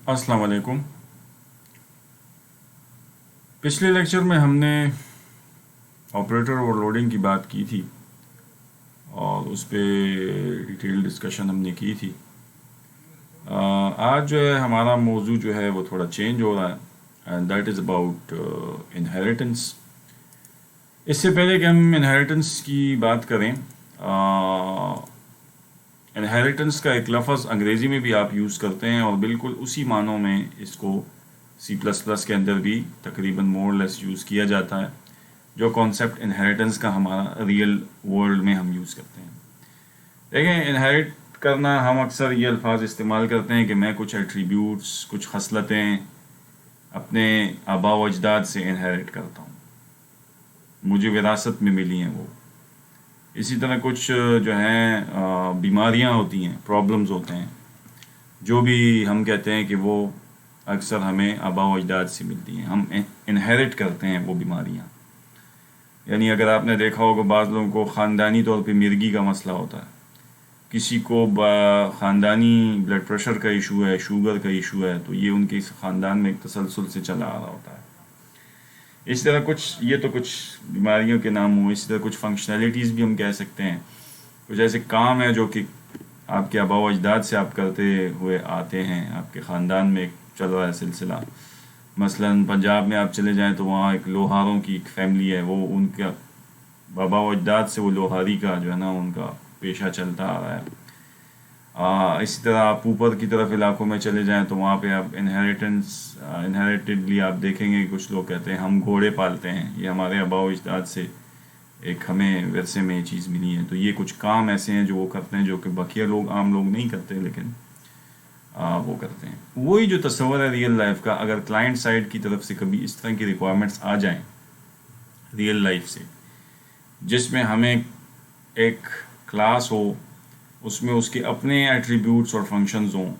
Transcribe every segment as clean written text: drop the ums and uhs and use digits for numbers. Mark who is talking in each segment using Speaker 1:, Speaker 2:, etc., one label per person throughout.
Speaker 1: السلام علیکم. پچھلے لیکچر میں ہم نے آپریٹر اوور لوڈنگ کی بات کی تھی اور اس پہ ڈیٹیل ڈسکشن ہم نے کی تھی. آج جو ہے ہمارا موضوع جو ہے وہ تھوڑا چینج ہو رہا ہے and that is about inheritance. اس سے پہلے کہ ہم انہیریٹنس کی بات کریں، انہیریٹنس کا ایک لفظ انگریزی میں بھی آپ یوز کرتے ہیں اور بالکل اسی معنوں میں اس کو سی پلس پلس کے اندر بھی تقریباً مور لیس یوز کیا جاتا ہے، جو کانسیپٹ انہیریٹنس کا ہمارا ریئل ورلڈ میں ہم یوز کرتے ہیں. دیکھیں، انہیریٹ کرنا ہم اکثر یہ الفاظ استعمال کرتے ہیں کہ میں کچھ ایٹریبیوٹس، کچھ خصلتیں اپنے آباء و اجداد سے انہیریٹ کرتا ہوں، مجھے وراثت میں ملی ہیں وہ. اسی طرح کچھ جو ہیں بیماریاں ہوتی ہیں، پرابلمز ہوتے ہیں، جو بھی ہم کہتے ہیں کہ وہ اکثر ہمیں آباء و اجداد سے ملتی ہیں، ہم انہیریٹ کرتے ہیں وہ بیماریاں. یعنی اگر آپ نے دیکھا ہوگا بعض لوگوں کو خاندانی طور پہ مرگی کا مسئلہ ہوتا ہے، کسی کو خاندانی بلڈ پریشر کا ایشو ہے، شوگر کا ایشو ہے، تو یہ ان کے خاندان میں ایک تسلسل سے چلا آ رہا ہوتا ہے. اس طرح یہ تو کچھ بیماریوں کے نام ہوں. اسی طرح کچھ فنکشنلٹیز بھی ہم کہہ سکتے ہیں، کچھ ایسے کام ہیں جو کہ آپ کے آباء و اجداد سے آپ کرتے ہوئے آتے ہیں، آپ کے خاندان میں ایک چل رہا ہے سلسلہ. مثلا پنجاب میں آپ چلے جائیں تو وہاں ایک لوہاروں کی ایک فیملی ہے، وہ ان کا آباء و اجداد سے وہ لوہاری کا جو ہے نا ان کا پیشہ چلتا آ رہا ہے. اسی طرح آپ اوپر کی طرف علاقوں میں چلے جائیں تو وہاں پہ آپ انہیریٹڈلی آپ دیکھیں گے کچھ لوگ کہتے ہیں ہم گھوڑے پالتے ہیں، یہ ہمارے آباء و اجداد سے ایک ہمیں ورثے میں یہ چیز ملی ہے. تو یہ کچھ کام ایسے ہیں جو وہ کرتے ہیں، جو کہ بقیہ لوگ عام لوگ نہیں کرتے، لیکن وہ کرتے ہیں. وہی جو تصور ہے ریئل لائف کا، اگر کلائنٹ سائڈ کی طرف سے کبھی اس طرح کی ریکوائرمنٹس آ جائیں ریئل لائف سے، جس میں ہمیں ایک کلاس ہو، اس میں اس کے اپنے ایٹریبیوٹس اور فنکشنز ہوں،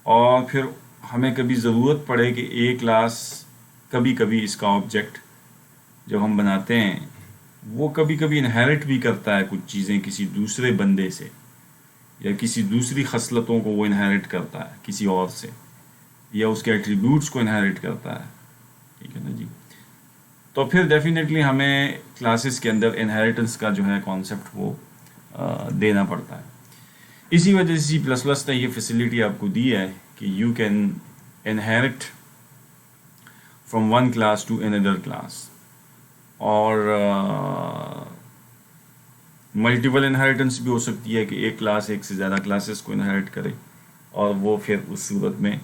Speaker 1: اور پھر ہمیں کبھی ضرورت پڑے کہ ایک کلاس کبھی کبھی اس کا آبجیکٹ جب ہم بناتے ہیں وہ کبھی کبھی انہیریٹ بھی کرتا ہے کچھ چیزیں کسی دوسرے بندے سے، یا کسی دوسری خصلتوں کو وہ انہیریٹ کرتا ہے کسی اور سے، یا اس کے ایٹریبیوٹس کو انہیریٹ کرتا ہے. ٹھیک ہے نا جی. تو پھر ڈیفینیٹلی ہمیں کلاسز کے اندر انہیریٹنس کا جو ہے کانسیپٹ وہ دینا پڑتا ہے. اسی وجہ سے سی پلس پلس نے یہ فیسلٹی آپ کو دی ہے کہ you can inherit from one class to another class, اور ملٹیپل انہیریٹنس بھی ہو سکتی ہے کہ ایک کلاس ایک سے زیادہ کلاسز کو انہیریٹ کرے، اور وہ پھر اس صورت میں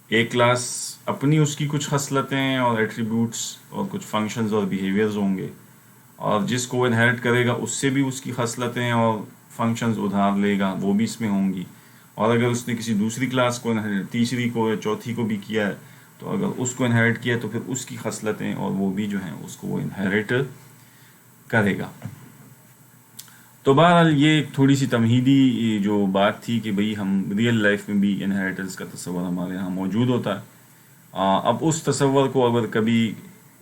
Speaker 1: ایک کلاس اپنی اس کی کچھ خصلتیں اور ایٹریبیوٹس اور کچھ فنکشنز اور بیہیویئرز ہوں گے، اور جس کو انہیریٹ کرے گا اس سے بھی اس کی خصلتیں اور فنکشنز ادھار لے گا، وہ بھی اس میں ہوں گی. اور اگر اس نے کسی دوسری کلاس کو تیسری کو یا چوتھی کو بھی کیا ہے، تو اگر اس کو انہیریٹ کیا تو پھر اس کی خصلتیں اور وہ بھی جو ہیں اس کو وہ انہیریٹ کرے گا. تو بہرحال یہ ایک تھوڑی سی تمہیدی جو بات تھی کہ بھئی ہم ریئل لائف میں بھی انہیریٹنس کا تصور ہمارے ہاں موجود ہوتا ہے. اب اس تصور کو اگر کبھی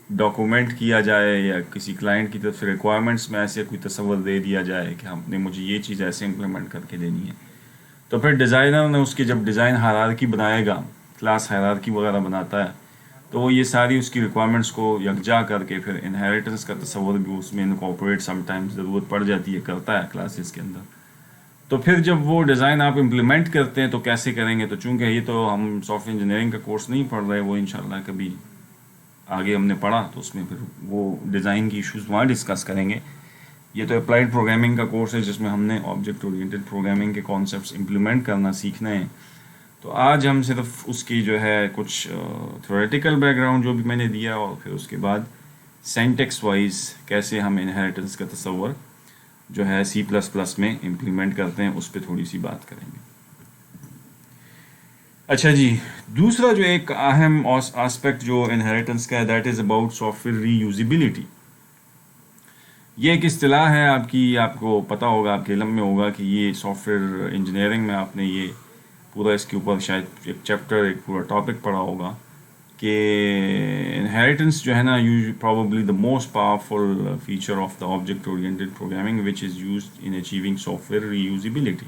Speaker 1: ڈاکومنٹ کیا جائے یا کسی کلائنٹ کی طرف سے ریکوائرمنٹس میں ایسے کوئی تصور دے دیا جائے کہ ہم نے مجھے یہ چیز ایسے امپلیمنٹ کر کے دینی ہے، تو پھر ڈیزائنر نے اس کی جب ڈیزائن ہائرارکی بنائے گا، کلاس ہائرارکی وغیرہ بناتا ہے، تو وہ یہ ساری اس کی ریکوائرمنٹس کو یکجا کر کے پھر انہیریٹنس کا تصور بھی اس میں انکارپوریٹ سم ٹائمز ضرورت پڑ جاتی ہے، کرتا ہے کلاسز کے اندر. تو پھر جب وہ ڈیزائن آپ امپلیمنٹ کرتے ہیں تو کیسے کریں گے؟ تو چونکہ یہ تو ہم سافٹ ویئر انجینئرنگ کا کورس نہیں پڑھ رہے، وہ انشاءاللہ کبھی آگے ہم نے پڑھا تو اس میں پھر وہ ڈیزائن کی ایشوز وہاں ڈسکس کریں گے. یہ تو اپلائیڈ پروگرامنگ کا کورس ہے جس میں ہم نے آبجیکٹ اورینٹڈ پروگرامنگ کے کانسیپٹس امپلیمنٹ کرنا سیکھنا ہے. تو آج ہم صرف اس کی جو ہے کچھ تھیوریٹیکل بیک گراؤنڈ جو بھی میں نے دیا، اور پھر اس کے بعد سینٹیکس وائز کیسے ہم انہیریٹنس کا تصور جو ہے سی پلس پلس میں امپلیمنٹ کرتے ہیں اس پہ تھوڑی سی بات کریں گے. اچھا جی، دوسرا جو ایک اہم آسپیکٹ جو انہیریٹنس کا ہے، that is about software reusability. یہ ایک اصطلاح ہے آپ کو پتہ ہوگا، آپ کے علم میں ہوگا کہ یہ سافٹ ویئر انجینئرنگ میں آپ نے یہ پورا اس کے اوپر شاید ایک چیپٹر، ایک پورا ٹاپک پڑھا ہوگا کہ انہیریٹنس جو ہے نا probably the most powerful feature of the object oriented programming which is used in achieving software reusability.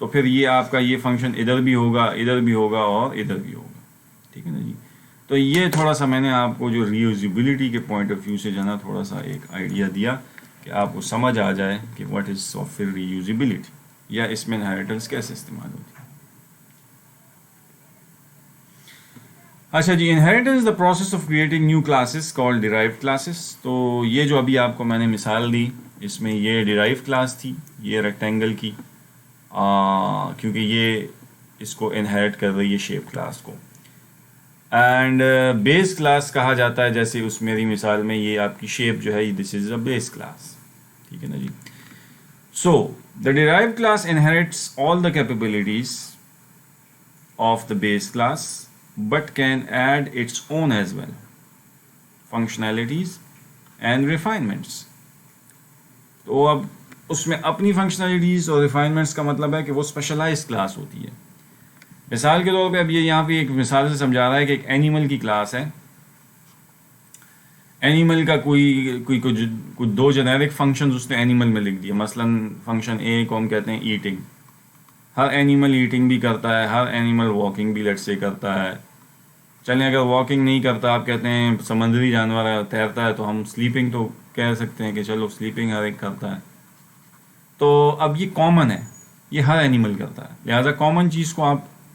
Speaker 1: تو پھر یہ آپ کا یہ فنکشن ادھر بھی ہوگا، ادھر بھی ہوگا اور ادھر بھی ہوگا. ٹھیک ہے نا جی. تو یہ تھوڑا سا میں نے آپ کو جو ریوزیبلٹی کے پوائنٹ آف ویو سے جو ہے نا تھوڑا سا ایک آئیڈیا دیا کہ آپ کو سمجھ آ جائے کہ what is software reusability یا اس میں انہیریٹنس کیسے استعمال ہوتی ہے. اچھا جی، inheritance the process of creating new classes called derived classes. تو یہ جو ابھی آپ کو میں نے مثال دی اس میں یہ ڈیرائیو کلاس تھی، یہ ریکٹینگل کی، کیونکہ یہ اس کو انہیریٹ کر رہی ہے شیپ کلاس کو. اینڈ بیس کلاس کہا جاتا ہے، جیسے اس میری مثال میں یہ آپ کی شیپ جو ہے دس از اے بیس کلاس. ٹھیک ہے نا جی. So the derive class inherits all the capabilities of the base class but can add its own as well functionalities and refinements. تو اب اس میں اپنی فنکشنالٹیز اور ریفائنمنٹس کا مطلب ہے کہ وہ اسپیشلائز کلاس ہوتی ہے. مثال کے طور پہ اب یہ یہاں پہ ایک مثال سے سمجھا رہا ہے کہ ایک اینیمل کی کلاس ہے. اینیمل کا کوئی دو جنیرک فنکشنز اس نے اینیمل میں لکھ دیا. مثلا فنکشن اے کو ہم کہتے ہیں ایٹنگ. ہر اینیمل ایٹنگ بھی کرتا ہے، ہر اینیمل واکنگ بھی لیٹ سے کرتا ہے. چلیں اگر واکنگ نہیں کرتا، آپ کہتے ہیں سمندری جانور ہے تیرتا ہے، تو ہم سلیپنگ تو کہہ سکتے ہیں کہ چلو سلیپنگ ہر ایک کرتا ہے. تو اب یہ کامن ہے، یہ ہر اینیمل کرتا ہے. لہٰذا کامن چیز کو آپ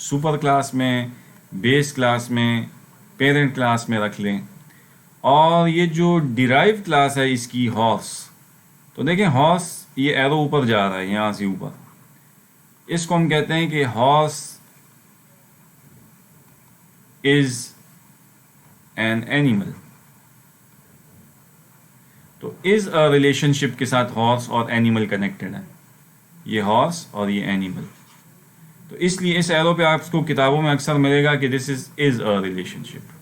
Speaker 1: سپر کلاس میں، بیس کلاس میں، پیرنٹ کلاس میں رکھ لیں. اور یہ جو ڈیرائیو کلاس ہے اس کی ہارس، تو دیکھیں ہارس یہ ایرو اوپر جا رہا ہے یہاں سے اوپر، اس کو ہم کہتے ہیں کہ ہارس از این اینیمل. تو از اے ریلیشن شپ کے ساتھ ہارس اور اینیمل کنیکٹڈ ہے، یہ ہارس اور یہ اینیمل. تو اس لیے اس ایرو پہ آپ کو کتابوں میں اکثر ملے گا کہ this is a relationship.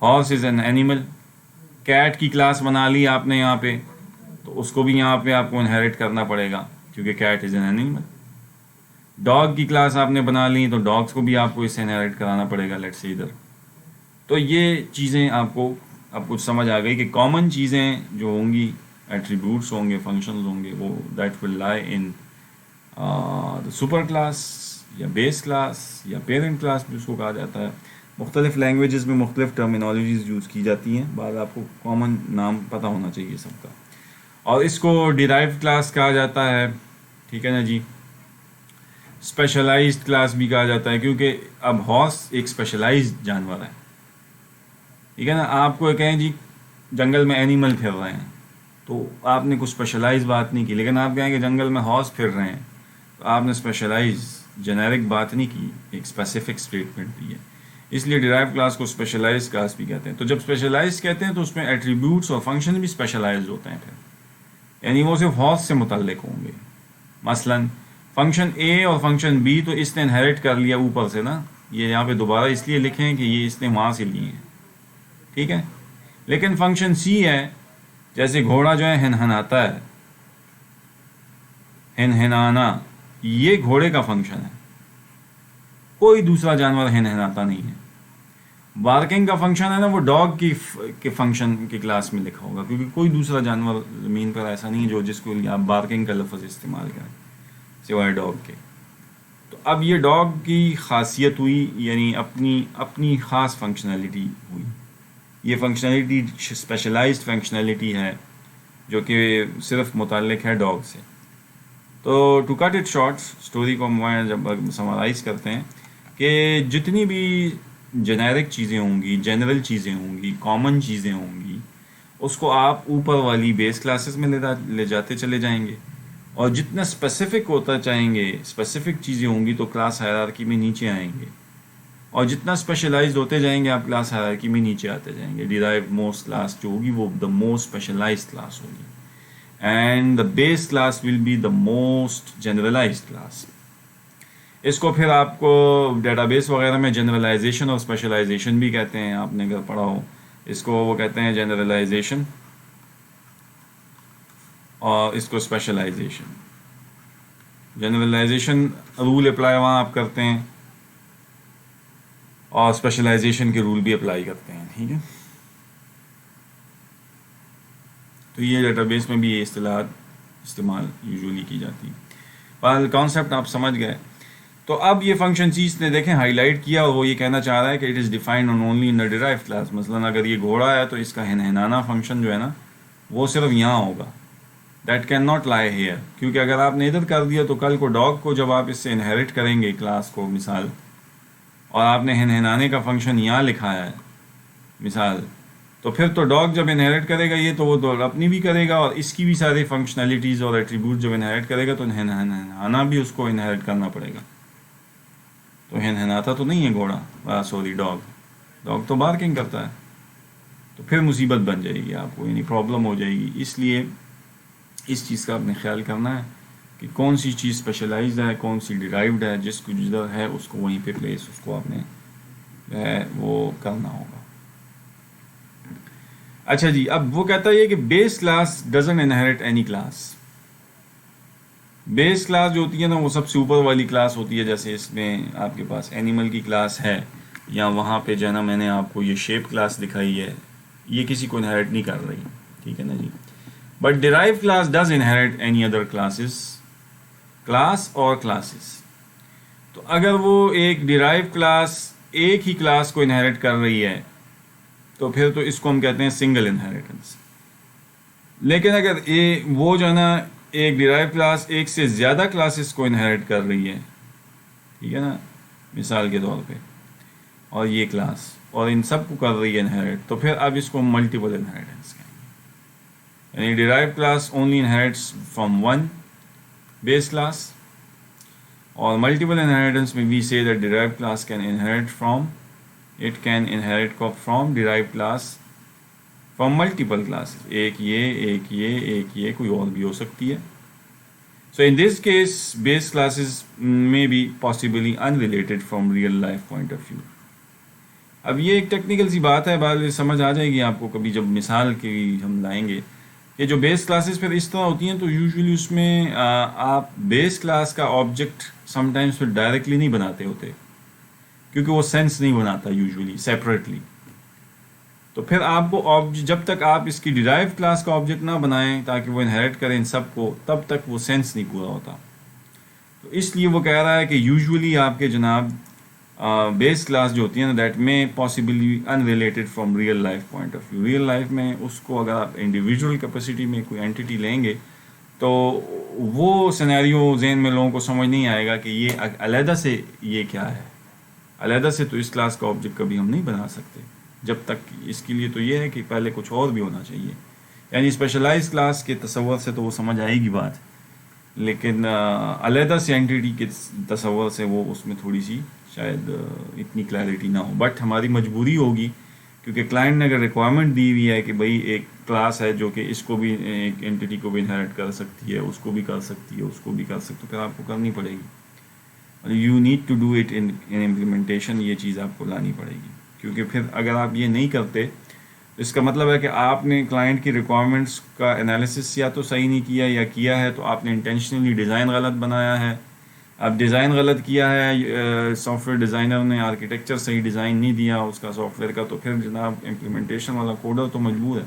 Speaker 1: Horse is an animal. Cat کی کلاس بنا لی آپ نے یہاں پہ، تو اس کو بھی یہاں پہ آپ کو انہیریٹ کرنا پڑے گا کیونکہ cat is an animal. Dog کی کلاس آپ نے بنا لی تو ڈاگس کو بھی آپ کو اس سے انہیریٹ کرانا پڑے گا لیٹ سے ادھر. تو یہ چیزیں آپ کو سمجھ آ گئی کہ کامن چیزیں جو ہوں گی، ایٹریبیوٹس ہوں گے، فنکشنز ہوں گے، وہ دیٹ ول لائی ان سپر کلاس یا بیس کلاس یا پیرنٹ کلاس بھی اس کو کہا جاتا ہے. مختلف لینگویجز میں مختلف ٹرمینالوجیز یوز کی جاتی ہیں، بعد آپ کو کامن نام پتہ ہونا چاہیے سب کا. اور اس کو ڈیرائیو کلاس کہا جاتا ہے. ٹھیک ہے نا جی. اسپیشلائزڈ کلاس بھی کہا جاتا ہے کیونکہ اب ہارس ایک اسپیشلائزڈ جانور ہے. ٹھیک ہے نا. آپ کو کہیں جی جنگل میں اینیمل پھر رہے ہیں، تو آپ نے کچھ اسپیشلائز بات نہیں کی. لیکن آپ کہیں کہ جنگل میں ہارس پھر رہے ہیں، تو آپ نے اسپیشلائز جنیرک بات نہیں کی، ایک اسپیسیفک اسٹیٹمنٹ دی ہے. اس لیے ڈیرائیو کلاس کو اسپیشلائز کلاس بھی کہتے ہیں. تو جب اسپیشلائز کہتے ہیں تو اس میں ایٹریبیوٹس اور فنکشن بھی اسپیشلائز ہوتے ہیں پھر، یعنی وہ صرف ہارس سے متعلق ہوں گے. مثلاً فنکشن اے اور فنکشن بی تو اس نے انہیریٹ کر لیا اوپر سے نا، یہ یہاں پہ دوبارہ اس لیے لکھیں کہ یہ اس نے وہاں سے لیے ہیں. ٹھیک ہے. لیکن فنکشن سی ہے، جیسے گھوڑا جو ہے ہنہناتا ہے، ہنہنانا یہ گھوڑے کا فنکشن ہے، کوئی دوسرا جانور ہنہناتا نہیں ہے. بارکنگ کا فنکشن ہے نا، وہ ڈاگ کے فنکشن کی کلاس میں لکھا ہوگا، کیونکہ کوئی دوسرا جانور زمین پر ایسا نہیں جو جس کو آپ بارکنگ کا لفظ استعمال کریں سوائے ڈاگ کے. تو اب یہ ڈاگ کی خاصیت ہوئی، یعنی اپنی خاص فنکشنالٹی ہوئی. یہ فنکشنالٹی اسپیشلائزڈ فنکشنالٹی ہے جو کہ صرف متعلق ہے ڈاگ سے. تو to cut it short, story کو جب سمرائز کرتے ہیں کہ جتنی بھی جنیرک چیزیں ہوں گی، جنرل چیزیں ہوں گی، کامن چیزیں ہوں گی، اس کو آپ اوپر والی بیس کلاسز میں لے جاتے چلے جائیں گے. اور جتنا اسپیسیفک ہوتا چاہیں گے، اسپیسیفک چیزیں ہوں گی تو کلاس ہائرارکی میں نیچے آئیں گے. اور جتنا اسپیشلائزڈ ہوتے جائیں گے آپ کلاس ہائرارکی میں نیچے آتے جائیں گے. ڈیرائیو موسٹ کلاس جو ہوگی وہ دا موسٹ اسپیشلائزڈ کلاس ہوگی، and the base class will be the most generalized class. اس کو پھر آپ کو ڈیٹا بیس وغیرہ میں جنرلائزیشن اور اسپیشلائزیشن بھی کہتے ہیں. آپ نے اگر پڑھا ہو اس کو، وہ کہتے ہیں جنرلائزیشن اور اس کو اسپیشلائزیشن. جنرلائزیشن رول اپلائی وہاں آپ کرتے ہیں اور اسپیشلائزیشن کے رول بھی اپلائی کرتے ہیں. ٹھیک ہے. تو یہ ڈیٹا بیس میں بھی یہ اصطلاحات استعمال یوزولی کی جاتی. کانسیپٹ آپ سمجھ گئے. تو اب یہ فنکشن سی اس نے دیکھیں ہائی لائٹ کیا اور وہ یہ کہنا چاہ رہا ہے کہ it is defined on only in the derived class. مثلاً اگر یہ گھوڑا ہے تو اس کا ہنہنانا فنکشن جو ہے نا وہ صرف یہاں ہوگا. That can not lie here, کیونکہ اگر آپ نے ادھر کر دیا تو کل کو ڈاگ کو جب آپ اس سے انہیرٹ کریں گے کلاس کو مثال, اور آپ نے ہنہنانے کا فنکشن یہاں لکھا ہے مثال, تو پھر تو ڈاگ جب انہیرٹ کرے گا یہ تو وہ تو اپنی بھی کرے گا اور اس کی بھی ساری فنکشنلٹیز اور ایٹریبیوٹ جب انہیرٹ کرے گا تو ہنہنانا بھی اس کو انہیرٹ کرنا پڑے گا. تو ہنہناتا تو نہیں ہے گھوڑا, سوری ڈاگ تو بارکنگ کرتا ہے. تو پھر مصیبت بن جائے گی آپ کو, یعنی پرابلم ہو جائے گی. اس لیے اس چیز کا آپ نے خیال کرنا ہے کہ کون سی چیز اسپیشلائزڈ ہے, کون سی ڈیرائیوڈ ہے, جس کو جدھر ہے اس کو وہیں پہ پلیس اس کو آپ نے جو ہے وہ کرنا ہوگا. اچھا جی, اب وہ کہتا ہے کہ base class doesn't inherent any class. Base class جو ہوتی ہے نا وہ سب سے اوپر والی کلاس ہوتی ہے. جیسے اس میں آپ کے پاس اینیمل کی کلاس ہے, یا وہاں پہ جو ہے نا میں نے آپ کو یہ شیپ کلاس دکھائی ہے, یہ کسی کو انہیرٹ نہیں کر رہی, ٹھیک ہے نا جی. But derive class does inherit any other class اور کلاسز. تو اگر وہ ایک ڈیرائیو کلاس ایک ہی کلاس کو انہیرٹ کر رہی ہے تو پھر تو اس کو ہم کہتے ہیں سنگل انہیریٹنس. لیکن اگر وہ جو ہے نا ایک ڈیرائیو کلاس ایک سے زیادہ کلاسز کو انہیرٹ کر رہی ہے, ٹھیک ہے نا, مثال کے طور پہ, اور یہ کلاس اور ان سب کو کر رہی ہے انہیرٹ, تو پھر اب اس کو ملٹیپل انہیریٹنس کہیں گے. یعنی derive class only inherits from one base class, اور ملٹیپل انہیریٹنس میں we say that derive class can inherit from it can inherit from derived class from multiple classes. ایک یہ کوئی اور بھی ہو سکتی ہے. So in this case base classes may be possibly unrelated from real life point of view. اب یہ ایک ٹیکنیکل سی بات ہے, بعد سمجھ آ جائے گی آپ کو کبھی جب مثال کی ہم لائیں گے. کہ جو بیس کلاسز پھر اس طرح ہوتی ہیں تو یوزولی اس میں آپ بیس کلاس کا آبجیکٹ سم ٹائمز پھر ڈائریکٹلی نہیں بناتے ہوتے, کیونکہ وہ سینس نہیں بناتا یوزولی سیپریٹلی. تو پھر آپ کو جب تک آپ اس کی ڈیرائیو کلاس کا آبجیکٹ نہ بنائیں تاکہ وہ انہیرٹ کریں ان سب کو, تب تک وہ سینس نہیں پورا ہوتا. تو اس لیے وہ کہہ رہا ہے کہ یوزولی آپ کے جناب بیس کلاس جو ہوتی ہے نا دیٹ میں possibly unrelated from real life point of view. Real life میں اس کو اگر آپ انڈیویجول کیپیسٹی میں کوئی اینٹی لیں گے تو وہ سینیریو ذہن میں لوگوں کو سمجھ نہیں آئے گا کہ یہ علیحدہ سے یہ کیا ہے. علیحدہ سے تو اس کلاس کا آبجیکٹ کبھی ہم نہیں بنا سکتے جب تک اس کے لیے تو یہ ہے کہ پہلے کچھ اور بھی ہونا چاہیے. یعنی اسپیشلائز کلاس کے تصور سے تو وہ سمجھ آئے گی بات, لیکن علیحدہ سے اینٹیٹی کے تصور سے وہ اس میں تھوڑی سی شاید اتنی کلیئرٹی نہ ہو. بٹ ہماری مجبوری ہوگی کیونکہ کلائنٹ نے اگر ریکوائرمنٹ دی ہوئی ہے کہ بھئی ایک کلاس ہے جو کہ اس کو بھی ایک اینٹیٹی کو بھی انہیرٹ کر سکتی ہے, اس کو بھی کر سکتی ہے, اس کو بھی کر سکتی ہے, پھر آپ کو کرنی پڑے گی. You need to do it in implementation. یہ چیز آپ کو لانی پڑے گی, کیونکہ پھر اگر آپ یہ نہیں کرتے اس کا مطلب ہے کہ آپ نے کلائنٹ کی ریکوائرمنٹس کا انالیسس یا تو صحیح نہیں کیا, یا کیا ہے تو آپ نے انٹینشنلی ڈیزائن غلط بنایا ہے. اب ڈیزائن غلط کیا ہے, سافٹ ویئر ڈیزائنر نے آرکیٹیکچر صحیح ڈیزائن نہیں دیا اس کا سافٹ ویئر کا, تو پھر جناب امپلیمنٹیشن والا کوڈر تو مجبور ہے,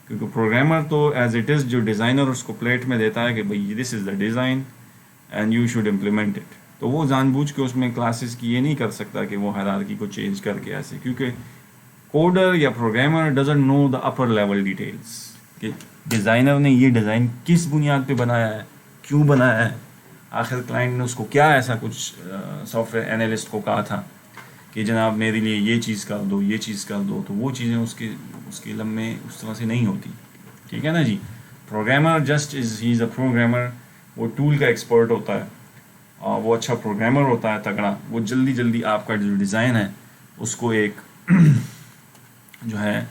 Speaker 1: کیونکہ پروگرامر تو ایز اٹ از جو ڈیزائنر اس کو پلیٹ میں دیتا ہے کہ بھئی this is the design and you should implement it. تو وہ جان بوجھ کے اس میں کلاسز کی یہ نہیں کر سکتا کہ وہ ہائرارکی کو چینج کر کے ایسے, کیونکہ کوڈر یا programmer doesn't know the upper level details کہ ڈیزائنر نے یہ ڈیزائن کس بنیاد پہ بنایا ہے, کیوں بنایا ہے, آخر کلائنٹ نے اس کو کیا ایسا کچھ سافٹ ویئر انالسٹ کو کہا تھا کہ جناب میرے لیے یہ چیز کر دو, یہ چیز کر دو. تو وہ چیزیں اس کے علم میں اس طرح سے نہیں ہوتی, ٹھیک ہے نا جی. Programmer just he is a programmer, وہ ٹول کا ایکسپرٹ ہوتا ہے, وہ اچھا پروگرامر ہوتا ہے تگڑا, وہ جلدی آپ کا جو ڈیزائن ہے اس کو ایک جو ہے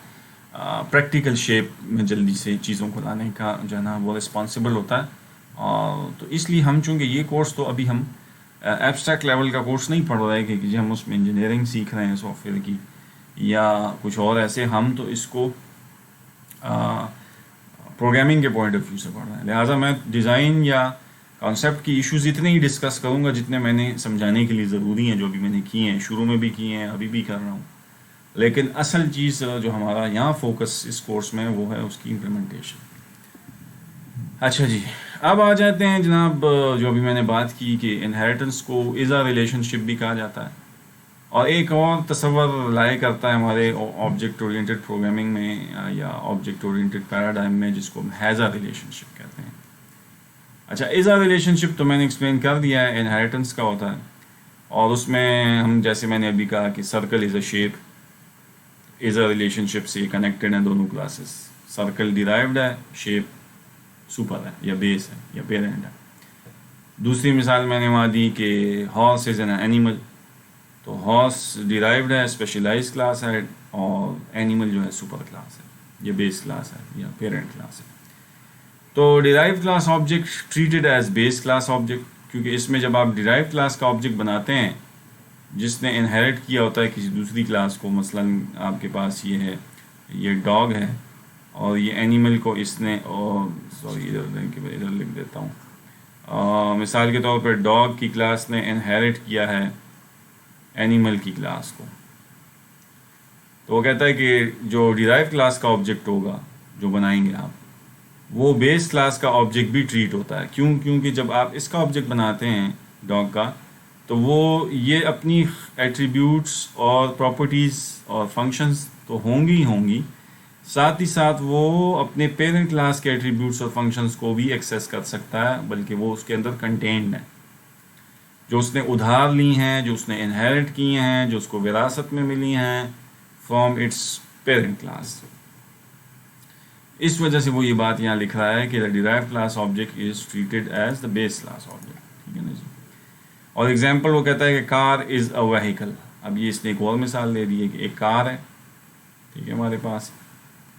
Speaker 1: پریکٹیکل شیپ میں جلدی سے چیزوں کو لانے کا جو ہے نا وہ رسپانسبل ہوتا ہے. تو اس لیے ہم چونکہ یہ کورس تو ابھی ہم ایبسٹریکٹ لیول کا کورس نہیں پڑھ رہے کہ جی ہم اس میں انجینئرنگ سیکھ رہے ہیں سافٹ ویئر کی یا کچھ اور ایسے, ہم تو اس کو پروگرامنگ کے پوائنٹ آف ویو سے پڑھ رہے ہیں. لہٰذا میں ڈیزائن یا کانسیپٹ کی ایشوز اتنے ہی ڈسکس کروں گا جتنے میں نے سمجھانے کے لیے ضروری ہیں, جو بھی میں نے کیے ہیں, شروع میں بھی کیے ہیں, ابھی بھی کر رہا ہوں. لیکن اصل چیز جو ہمارا یہاں فوکس اس کورس میں وہ ہے اس کی امپلیمنٹیشن. اچھا جی, اب آ جاتے ہیں جناب جو ابھی میں نے بات کی کہ انہیریٹنس کو از اے ریلیشن شپ بھی کہا جاتا ہے، اور ایک اور تصور لائے کرتا ہے ہمارے آبجیکٹ اورینٹڈ پروگرامنگ میں یا آبجیکٹ اورینٹڈ پیراڈائم میں، جس کو ہم ہیز اے ریلیشن شپ کہتے ہیں۔ اچھا، از اے ریلیشن شپ تو میں نے ایکسپلین کر دیا ہے، انہیریٹنس کا ہوتا ہے، اور اس میں ہم جیسے میں نے ابھی کہا کہ circle is a shape, is a relationship سے کنیکٹڈ ہیں دونوں کلاسز، سرکل ڈیرائیوڈ ہے، شیپ سپر ہے یا بیس ہے یا پیرنٹ ہے۔ دوسری مثال میں نے وہاں دی کہ ہارس از این اینیمل، تو ہارس ڈیرائیوڈ ہے، اسپیشلائز کلاس ہے، اور اینیمل جو ہے سپر کلاس ہے یا بیس کلاس ہے یا پیرنٹ کلاس ہے۔ تو derive class object treated as بیس کلاس آبجیکٹ، کیونکہ اس میں جب آپ ڈیرائیو کلاس کا آبجیکٹ بناتے ہیں جس نے انہیریٹ کیا ہوتا ہے کسی دوسری کلاس کو، مثلا آپ کے پاس یہ ہے، یہ ڈاگ ہے، اور یہ اینیمل کو اس نے، سوری ادھر لکھ دیتا ہوں، مثال کے طور پر ڈاگ کی کلاس نے انہیریٹ کیا ہے اینیمل کی کلاس کو، تو وہ کہتا ہے کہ جو ڈیرائیو کلاس کا آبجیکٹ ہوگا جو بنائیں گے آپ، وہ بیس کلاس کا آبجیکٹ بھی ٹریٹ ہوتا ہے۔ کیونکہ جب آپ اس کا آبجیکٹ بناتے ہیں ڈاگ کا، تو وہ یہ اپنی ایٹریبیوٹس اور پراپرٹیز اور فنکشنز تو ہوں گی، ساتھ ہی ساتھ وہ اپنے پیرنٹ کلاس کے ایٹریبیوٹس اور فنکشنز کو بھی ایکسیس کر سکتا ہے، بلکہ وہ اس کے اندر کنٹینڈ ہیں، جو اس نے ادھار لی ہیں، جو اس نے انہیریٹ کی ہیں، جو اس کو وراثت میں ملی ہیں فرام اٹس پیرنٹ کلاس۔ اس وجہ سے وہ یہ بات یہاں لکھ رہا ہے کہ the derive class object is treated as the base class object, ٹھیک ہے نا جی۔ اور ایگزامپل وہ کہتا ہے کہ کار از اے وہیکل، اب یہ اس نے ایک اور مثال دے دی ہے کہ ایک کار ہے، ٹھیک ہے ہمارے پاس،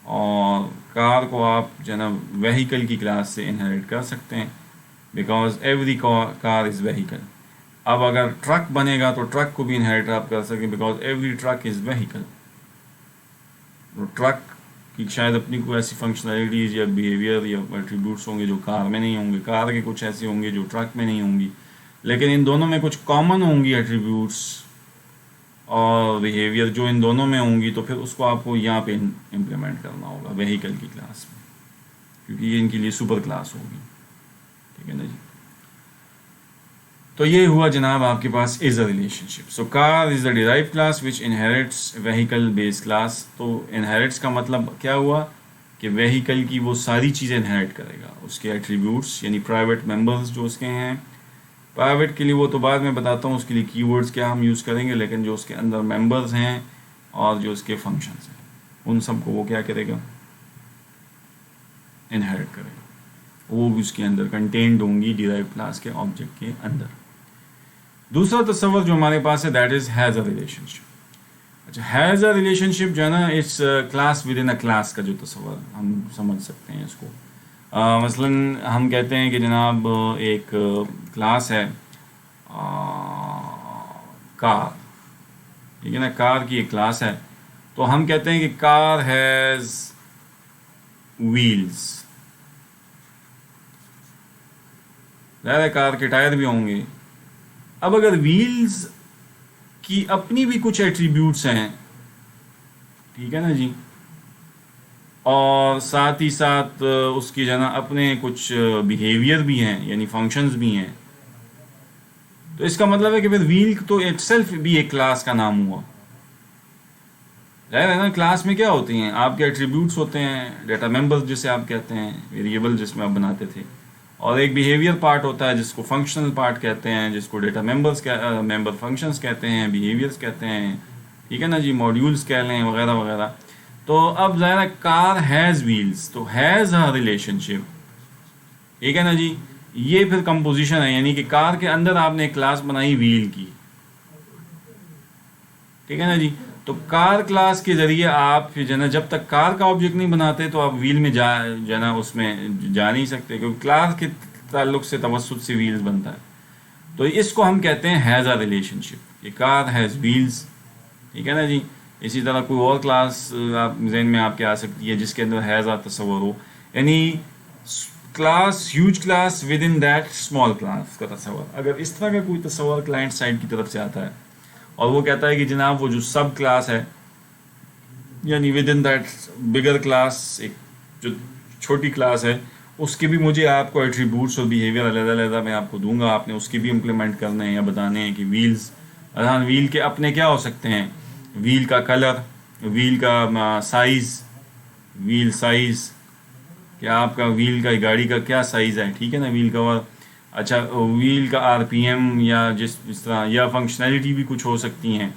Speaker 1: اور کار کو آپ جو ہے نا وہیکل کی کلاس سے انہیریٹ کر سکتے ہیں، because every car is vehicle. اب اگر ٹرک بنے گا تو ٹرک کو بھی انہیریٹ آپ کر سکیں، because every truck is vehicle. Truck کی شاید اپنی کوئی ایسی فنکشنلٹیز یا بیہیویئر یا ایٹریبیوٹس ہوں گے جو کار میں نہیں ہوں گے، کار کے کچھ ایسے ہوں گے جو ٹرک میں نہیں ہوں گی، لیکن ان دونوں میں کچھ کامن ہوں گی ایٹریبیوٹس اور بیہیویئر جو ان دونوں میں ہوں گی، تو پھر اس کو آپ کو یہاں پہ امپلیمنٹ کرنا ہوگا وہیکل کی کلاس میں، کیونکہ یہ ان کے لیے سپر کلاس ہوگی، ٹھیک ہے نا جی۔ تو یہ ہوا جناب آپ کے پاس is a relationship. So car is the derive class which inherits vehicle base class. تو انہیریٹس کا مطلب کیا ہوا کہ وہیکل کی وہ ساری چیزیں انہیریٹ کرے گا، اس کے ایٹریبیوٹس یعنی پرائیویٹ ممبرز جو اس کے ہیں، پرائیویٹ کے لیے وہ تو بعد میں بتاتا ہوں اس کے لیے کی ورڈز کیا ہم یوز کریں گے، لیکن جو اس کے اندر ممبرز ہیں اور جو اس کے فنکشنز ہیں ان سب کو وہ کیا کرے گا، انہیریٹ کرے گا، وہ بھی اس کے اندر کنٹینڈ ہوں گی ڈیرائیو کلاس کے آبجیکٹ کے اندر۔ دوسرا تصور جو ہمارے پاس ہے that is has a relationship. اچھا، ہیز اے ریلیشن شپ جو ہے نا it's class within a class کا جو تصور ہم سمجھ سکتے ہیں اس کو۔ مثلا ہم کہتے ہیں کہ جناب ایک کلاس ہے کار، ٹھیک ہے نا، کار کی ایک کلاس ہے، تو ہم کہتے ہیں کہ کار ہیز ویلز، ظاہر ہے کار کے ٹائر بھی ہوں گے۔ اب اگر ویلز کی اپنی بھی کچھ ایٹریبیوٹس ہیں، ٹھیک ہے نا جی، اور ساتھ ہی ساتھ اس کی جو ہے نا اپنے کچھ بیہیویئر بھی ہیں یعنی فنکشنز بھی ہیں، تو اس کا مطلب ہے کہ پھر ویل تو اٹ سیلف بھی ایک کلاس کا نام ہوا۔ ظاہر ہے نا کلاس میں کیا ہوتی ہیں، آپ کے ایٹریبیوٹس ہوتے ہیں، ڈیٹا ممبرز جسے آپ کہتے ہیں، ویریبل جس میں آپ بناتے تھے، اور ایک بیہیویئر پارٹ ہوتا ہے جس کو فنکشنل پارٹ کہتے ہیں، جس کو ڈیٹا ممبر فنکشنز کہتے ہیں، بیہیویئرس کہتے ہیں، ٹھیک ہے نا جی، ماڈیولز کہہ لیں وغیرہ وغیرہ۔ تو اب ظاہر کار ہیز ویلز، تو ہیز اے ریلیشن شپ، ٹھیک ہے نا جی، یہ پھر کمپوزیشن ہے، یعنی کہ کار کے اندر آپ نے ایک کلاس بنائی ویل کی، ٹھیک ہے نا جی۔ تو کار کلاس کے ذریعے آپ جو ہے نا جب تک کار کا آبجیکٹ نہیں بناتے تو آپ ویل میں جو ہے نا اس میں جا نہیں سکتے، کیونکہ کلاس کے تعلق سے توسط سے ویلز بنتا ہے۔ تو اس کو ہم کہتے ہیں ہیز اے ریلیشن شپ، یہ کار ہیز ویلز، ٹھیک ہے نا جی۔ اسی طرح کوئی اور کلاس آپ ذہن میں آپ کے آ سکتی ہے جس کے اندر ہیز اے تصور ہو، یعنی class huge class with in that small class کا تصور۔ اگر اس طرح کا کوئی تصور کلائنٹ سائڈ کی طرف سے آتا ہے اور وہ کہتا ہے کہ جناب وہ جو سب کلاس ہے یعنی with in that bigger class, ایک جو چھوٹی کلاس ہے اس کے بھی مجھے آپ کو ایٹریبیوٹس اور بیہیویئر علیحدہ میں آپ کو دوں گا، آپ نے اس کے بھی امپلیمنٹ کرنے ہیں یا بتانے ہیں کہ ویلز، ویل کے اپنے کیا ہو سکتے ہیں، ویل کا کلر، ویل کا سائز، ویل سائز، کہ آپ کا ویل کا گاڑی کا کیا سائز ہے، ٹھیک ہے نا، ویل کور، اچھا ویل کا آر پی ایم یا جس طرح، یا فنکشنلٹی بھی کچھ ہو سکتی ہیں،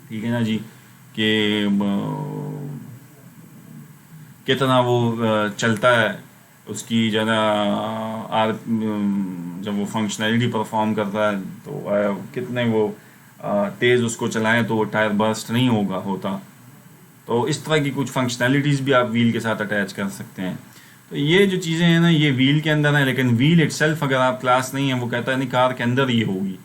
Speaker 1: ٹھیک ہے نا جی، کہ کتنا وہ چلتا ہے، اس کی جو ہے نا جب وہ فنکشنلٹی پرفارم کرتا ہے تو کتنے وہ تیز اس کو چلائیں تو وہ ٹائر برسٹ نہیں ہوتا. تو اس طرح کی کچھ فنکشنلٹیز بھی آپ ویل کے ساتھ اٹیچ کر سکتے ہیں. تو یہ جو چیزیں ہیں نا یہ ویل کے اندر ہیں، لیکن ویل اٹ سیلف اگر آپ کلاس نہیں ہے، وہ کہتا ہے نہیں کار کے اندر یہ ہوگی،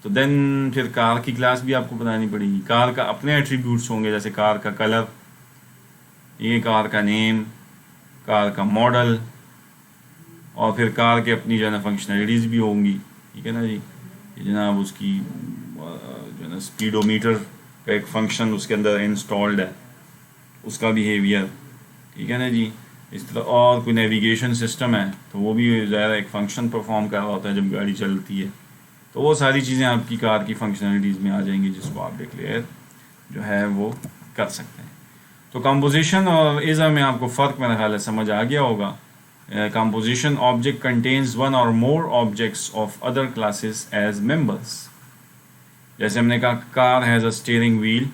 Speaker 1: تو دین پھر کار کی کلاس بھی آپ کو بنانی پڑے گی. کار کا اپنے ایٹریبیوٹس ہوں گے، جیسے کار کا کلر، یہ کار کا نیم، کار کا ماڈل، اور پھر کار کے اپنی جو ہے نا فنکشنلٹیز بھی ہوں گی، ٹھیک ہے نا جی. جناب اس کی جو ہے نا اسپیڈو میٹر کا ایک فنکشن اس کے اندر انسٹالڈ ہے، اس کا بیہیویئر، ٹھیک ہے نا جی. اس طرح اور کوئی نیویگیشن سسٹم ہے تو وہ بھی ظاہر ایک فنکشن پرفارم کر رہا ہوتا ہے جب گاڑی چلتی ہے. تو وہ ساری چیزیں آپ کی کار کی فنکشنلٹیز میں آ جائیں گی، جس کو آپ ڈکلیئر جو ہے وہ کر سکتے ہیں. تو کمپوزیشن اور ایزا میں آپ کو فرق میرا خیال ہے سمجھ آ گیا ہوگا. Composition object contains one or more objects of other classes as members. جیسے ہم نے کہا car has a steering wheel.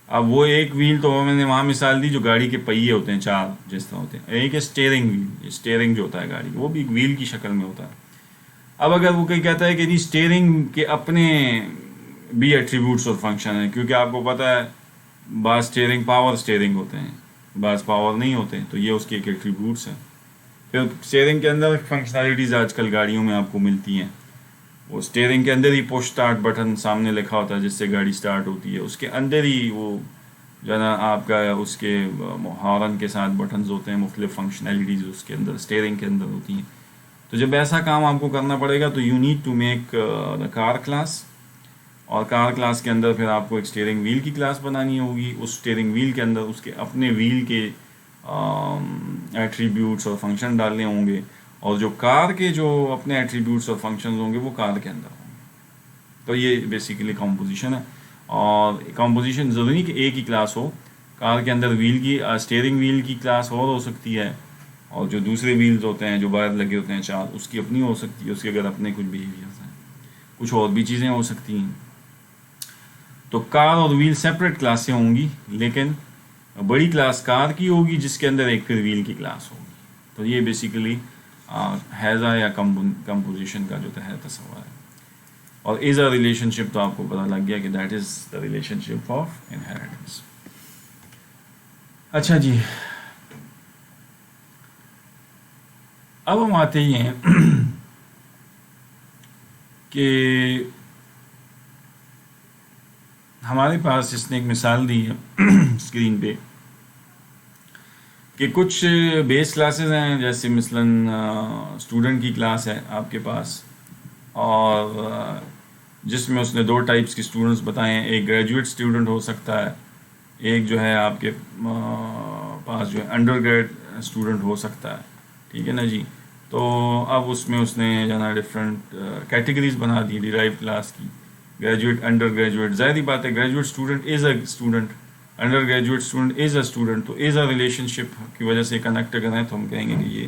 Speaker 1: اب وہ ایک ویل تو میں نے وہاں مثال دی جو گاڑی کے پہیے ہوتے ہیں، چار جس طرح ہوتے ہیں. ایک ہے اسٹیئرنگ ویل، یہ اسٹیئرنگ جو ہوتا ہے گاڑی وہ بھی ایک ویل کی شکل میں ہوتا ہے. اب اگر وہ کوئی کہتا ہے کہ جی اسٹیئرنگ کے اپنے بھی ایٹریبیوٹس اور فنکشن ہیں، کیونکہ آپ کو پتہ ہے بعض اسٹیئرنگ پاور اسٹیئرنگ ہوتے ہیں، بعض پاور نہیں ہوتے، تو یہ اس کے ایک ایٹریبیوٹس ہیں. پھر اسٹیئرنگ کے اندر فنکشنالٹیز آج کل گاڑیوں میں آپ کو ملتی ہیں. وہ اسٹیئرنگ کے اندر ہی پش اسٹارٹ بٹن سامنے لکھا ہوتا ہے جس سے گاڑی اسٹارٹ ہوتی ہے، اس کے اندر ہی وہ جو ہے نا آپ کا اس کے ہارن کے ساتھ بٹنز ہوتے ہیں، مختلف فنکشنالٹیز اس کے اندر اسٹیئرنگ کے اندر ہوتی ہیں. تو جب ایسا کام آپ کو کرنا پڑے گا تو you need to make the car class, اور کار کلاس کے اندر پھر آپ کو ایک اسٹیئرنگ ویل کی کلاس بنانی ہوگی. اس اسٹیئرنگ ویل کے اندر اس کے اپنے ویل کے ایٹریبیوٹس اور فنکشن ڈالنے ہوں گے، اور جو کار کے جو اپنے ایٹریبیوٹس اور فنکشنز ہوں گے وہ کار کے اندر ہوں گے. تو یہ بیسیکلی کمپوزیشن ہے. اور کمپوزیشن ضروری نہیں کہ ایک ہی کلاس ہو، کار کے اندر ویل کی اسٹیئرنگ ویل کی کلاس اور ہو سکتی ہے، اور جو دوسرے ویلز ہوتے ہیں جو باہر لگے ہوتے ہیں چار، اس کی اپنی ہو سکتی ہے، اس کے اگر اپنے کچھ بیہیویئرز ہیں، کچھ اور بھی چیزیں ہو سکتی ہیں. تو کار اور ویل سیپریٹ کلاسیں ہوں گی، لیکن بڑی کلاس کار کی ہوگی جس کے اندر ایک پھر ویل کی کلاس ہوگی. تو یہ بیسیکلی ہیزا یا کمپوزیشن کا جو ہے تصور ہے. اور ایزا ریلیشن شپ تو آپ کو پتہ لگ گیا کہ that is the relation ship of inheritance. اچھا جی، اب ہم آتے ہی ہیں کہ ہمارے پاس اس نے ایک مثال دی ہے اسکرین پہ کہ کچھ بیس کلاسز ہیں، جیسے مثلاً اسٹوڈنٹ کی کلاس ہے آپ کے پاس، اور جس میں اس نے دو ٹائپس کے اسٹوڈنٹس بتائے ہیں. ایک گریجویٹ اسٹوڈنٹ ہو سکتا ہے، ایک جو ہے آپ کے پاس جو ہے انڈر گریڈ اسٹوڈنٹ ہو سکتا ہے، ٹھیک ہے نا جی. تو اب اس میں اس نے جو ہے ڈفرینٹ کیٹیگریز بنا دی ڈیرائیو کلاس کی، گریجویٹ، انڈر گریجویٹ. ظاہری بات ہے graduate student is a student, under graduate student is a student. تو از اے ریلیشن شپ کی وجہ سے کنیکٹ کریں تو ہم کہیں گے کہ یہ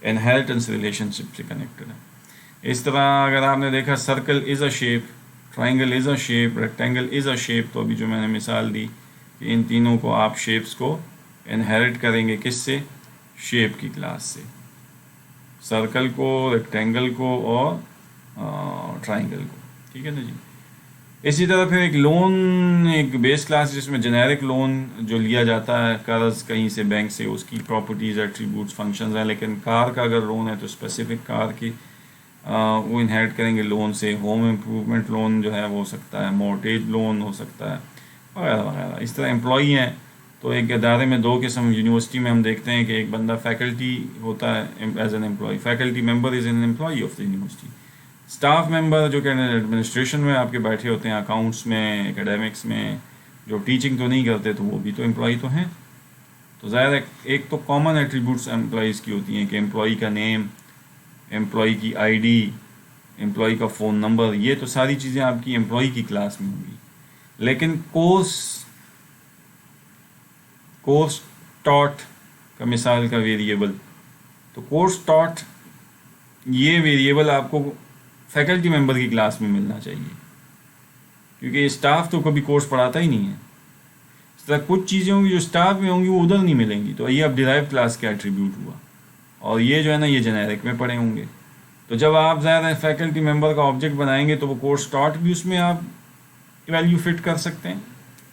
Speaker 1: انہیریٹنس ریلیشن شپ سے کنیکٹڈ ہے. اس طرح اگر آپ نے دیکھا circle is a shape, triangle is a shape, rectangle is a shape, تو ابھی جو میں نے مثال دی کہ ان تینوں کو آپ شیپس کو انہیریٹ کریں گے کس سے؟ شیپ کی کلاس سے، سرکل کو، ریکٹینگل کو اور ٹرائنگل کو، ٹھیک ہے نا جی. اسی طرح پھر ایک لون، ایک بیس کلاس جس میں جنیرک لون جو لیا جاتا ہے قرض کہیں سے بینک سے، اس کی پراپرٹیز، ایٹریبیوٹس، فنکشنز ہیں. لیکن کار کا اگر لون ہے تو اسپیسیفک کار کی وہ انہیریٹ کریں گے لون سے. ہوم امپروومنٹ لون جو ہے وہ ہو سکتا ہے، مورٹیج لون ہو سکتا ہے، وغیرہ وغیرہ. اس طرح امپلائی ہیں تو ایک ادارے میں دو قسم، یونیورسٹی میں ہم دیکھتے ہیں کہ ایک بندہ فیکلٹی ہوتا ہے as an employee, faculty member is an employee of the university. Staff member جو کہ ایڈمنسٹریشن میں آپ کے بیٹھے ہوتے ہیں، اکاؤنٹس میں، اکیڈیمکس میں، جو ٹیچنگ تو نہیں کرتے تو وہ بھی تو امپلائی تو ہیں. تو ظاہر ہے ایک تو کامن ایٹریبیوٹس امپلائیز کی ہوتی ہیں کہ امپلائی کا نیم، امپلائی کی آئی ڈی، امپلائی کا فون نمبر، یہ تو ساری چیزیں آپ کی امپلائی کی کلاس میں ہوں گی. لیکن کورس ٹاٹ کا مثال کا ویریبل، تو کورس ٹاٹ یہ ویریبل آپ کو فیکلٹی ممبر کی کلاس میں ملنا چاہیے، کیونکہ اسٹاف تو کبھی کورس پڑھاتا ہی نہیں ہے. اس طرح کچھ چیزیں ہوں گی جو اسٹاف میں ہوں گی وہ ادھر نہیں ملیں گی، تو یہ اب ڈیرائیو کلاس کا ایٹریبیوٹ ہوا. اور یہ جو ہے نا یہ جنیرک میں پڑھے ہوں گے. تو جب آپ زیادہ فیکلٹی ممبر کا آبجیکٹ بنائیں گے تو وہ کورس ٹاٹ بھی اس میں آپ ویلیو فٹ کر سکتے ہیں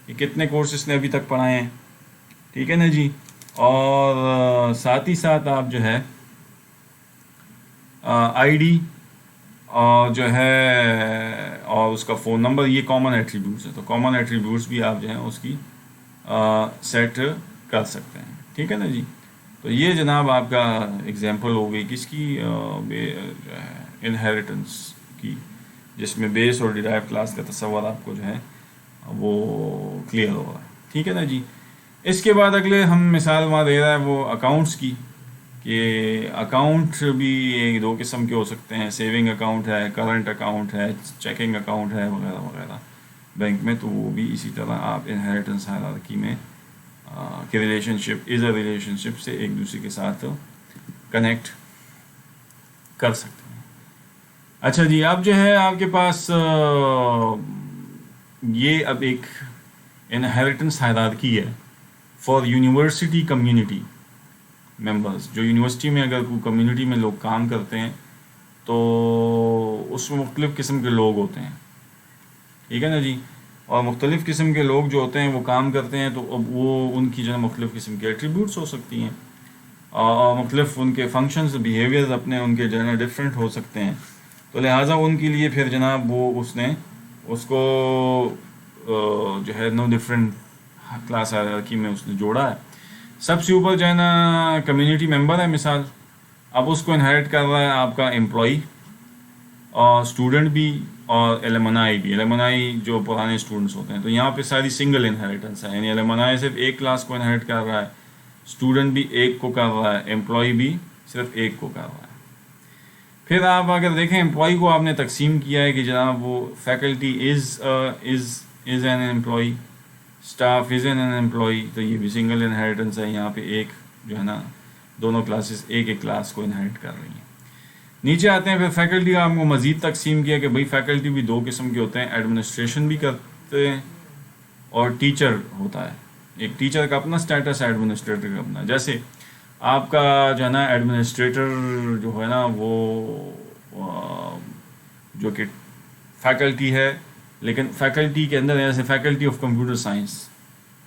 Speaker 1: کہ کتنے کورسز نے ابھی تک پڑھائے ہیں. ٹھیک ہے نا جی. اور ساتھ ہی ساتھ آپ جو ہے آئی ڈی اور جو ہے اور اس کا فون نمبر، یہ کامن ایٹریبیوٹس ہیں. تو کامن ایٹریبیوٹس بھی آپ جو ہیں اس کی سیٹ کر سکتے ہیں. ٹھیک ہے نا جی. تو یہ جناب آپ کا اگزامپل ہو گئی کس کی، انہیریٹنس کی، جس میں بیس اور ڈیرائیو کلاس کا تصور آپ کو جو ہے وہ کلیئر ہو رہا ہے. ٹھیک ہے نا جی. اس کے بعد اگلے ہم مثال وہاں دے رہا ہے وہ اکاؤنٹس کی، کہ اکاؤنٹ بھی ایک دو قسم کے ہو سکتے ہیں. سیونگ اکاؤنٹ ہے، کرنٹ اکاؤنٹ ہے، چیکنگ اکاؤنٹ ہے، وغیرہ وغیرہ بینک میں. تو وہ بھی اسی طرح آپ انہیریٹنس ہائرارکی میں کہ relation ship is a relationship سے ایک دوسرے کے ساتھ کنیکٹ کر سکتے ہیں. اچھا جی. اب جو ہے آپ کے پاس یہ اب ایک انہیریٹنس ہائرارکی ہے فار یونیورسٹی کمیونٹی ممبرز. جو یونیورسٹی میں اگر کوئی کمیونٹی میں لوگ کام کرتے ہیں تو اس میں مختلف قسم کے لوگ ہوتے ہیں. ٹھیک ہے نا جی. اور مختلف قسم کے لوگ جو ہوتے ہیں وہ کام کرتے ہیں، تو اب وہ ان کی جو ہے مختلف قسم کے ایٹریبیوٹس ہو سکتی ہیں، اور مختلف ان کے فنکشنز، بیہیویئرز اپنے ان کے جو ہے نا ڈفرینٹ ہو سکتے ہیں. تو لہٰذا ان کے لیے پھر جناب وہ اس نے اس کو جو ہے نو ڈفرینٹ کلاس ہائرارکی میں اس نے جوڑا ہے. سب سے اوپر جو ہے نا کمیونٹی ممبر ہے مثال. اب اس کو انہیریٹ کر رہا ہے آپ کا امپلائی، اور اسٹوڈنٹ بھی، اور ایلمنائی بھی. ایلمنائی جو پرانے اسٹوڈنٹس ہوتے ہیں. تو یہاں پہ ساری سنگل انہیریٹنس ہے، یعنی ایلمنائی صرف ایک کلاس کو انہیریٹ کر رہا ہے، اسٹوڈنٹ بھی ایک کو کر رہا ہے، امپلائی بھی صرف ایک کو کر رہا ہے. پھر آپ اگر دیکھیں امپلائی کو آپ نے تقسیم کیا ہے کہ جناب وہ faculty is an employee, staff is an employee. تو یہ بھی سنگل انہیریٹنس ہے. یہاں پہ ایک جو ہے نا دونوں کلاسز ایک ایک کلاس کو انہیریٹ کر رہی ہیں. نیچے آتے ہیں پھر فیکلٹی کا آپ کو مزید تقسیم کیا کہ بھئی فیکلٹی بھی دو قسم کے ہوتے ہیں، ایڈمنسٹریشن بھی کرتے ہیں اور ٹیچر ہوتا ہے. ایک ٹیچر کا اپنا سٹیٹس ہے، ایڈمنسٹریٹر کا اپنا. جیسے آپ کا جو ہے نا ایڈمنسٹریٹر جو ہے نا وہ جو کہ فیکلٹی ہے، لیکن فیکلٹی کے اندر جیسے faculty of computer science,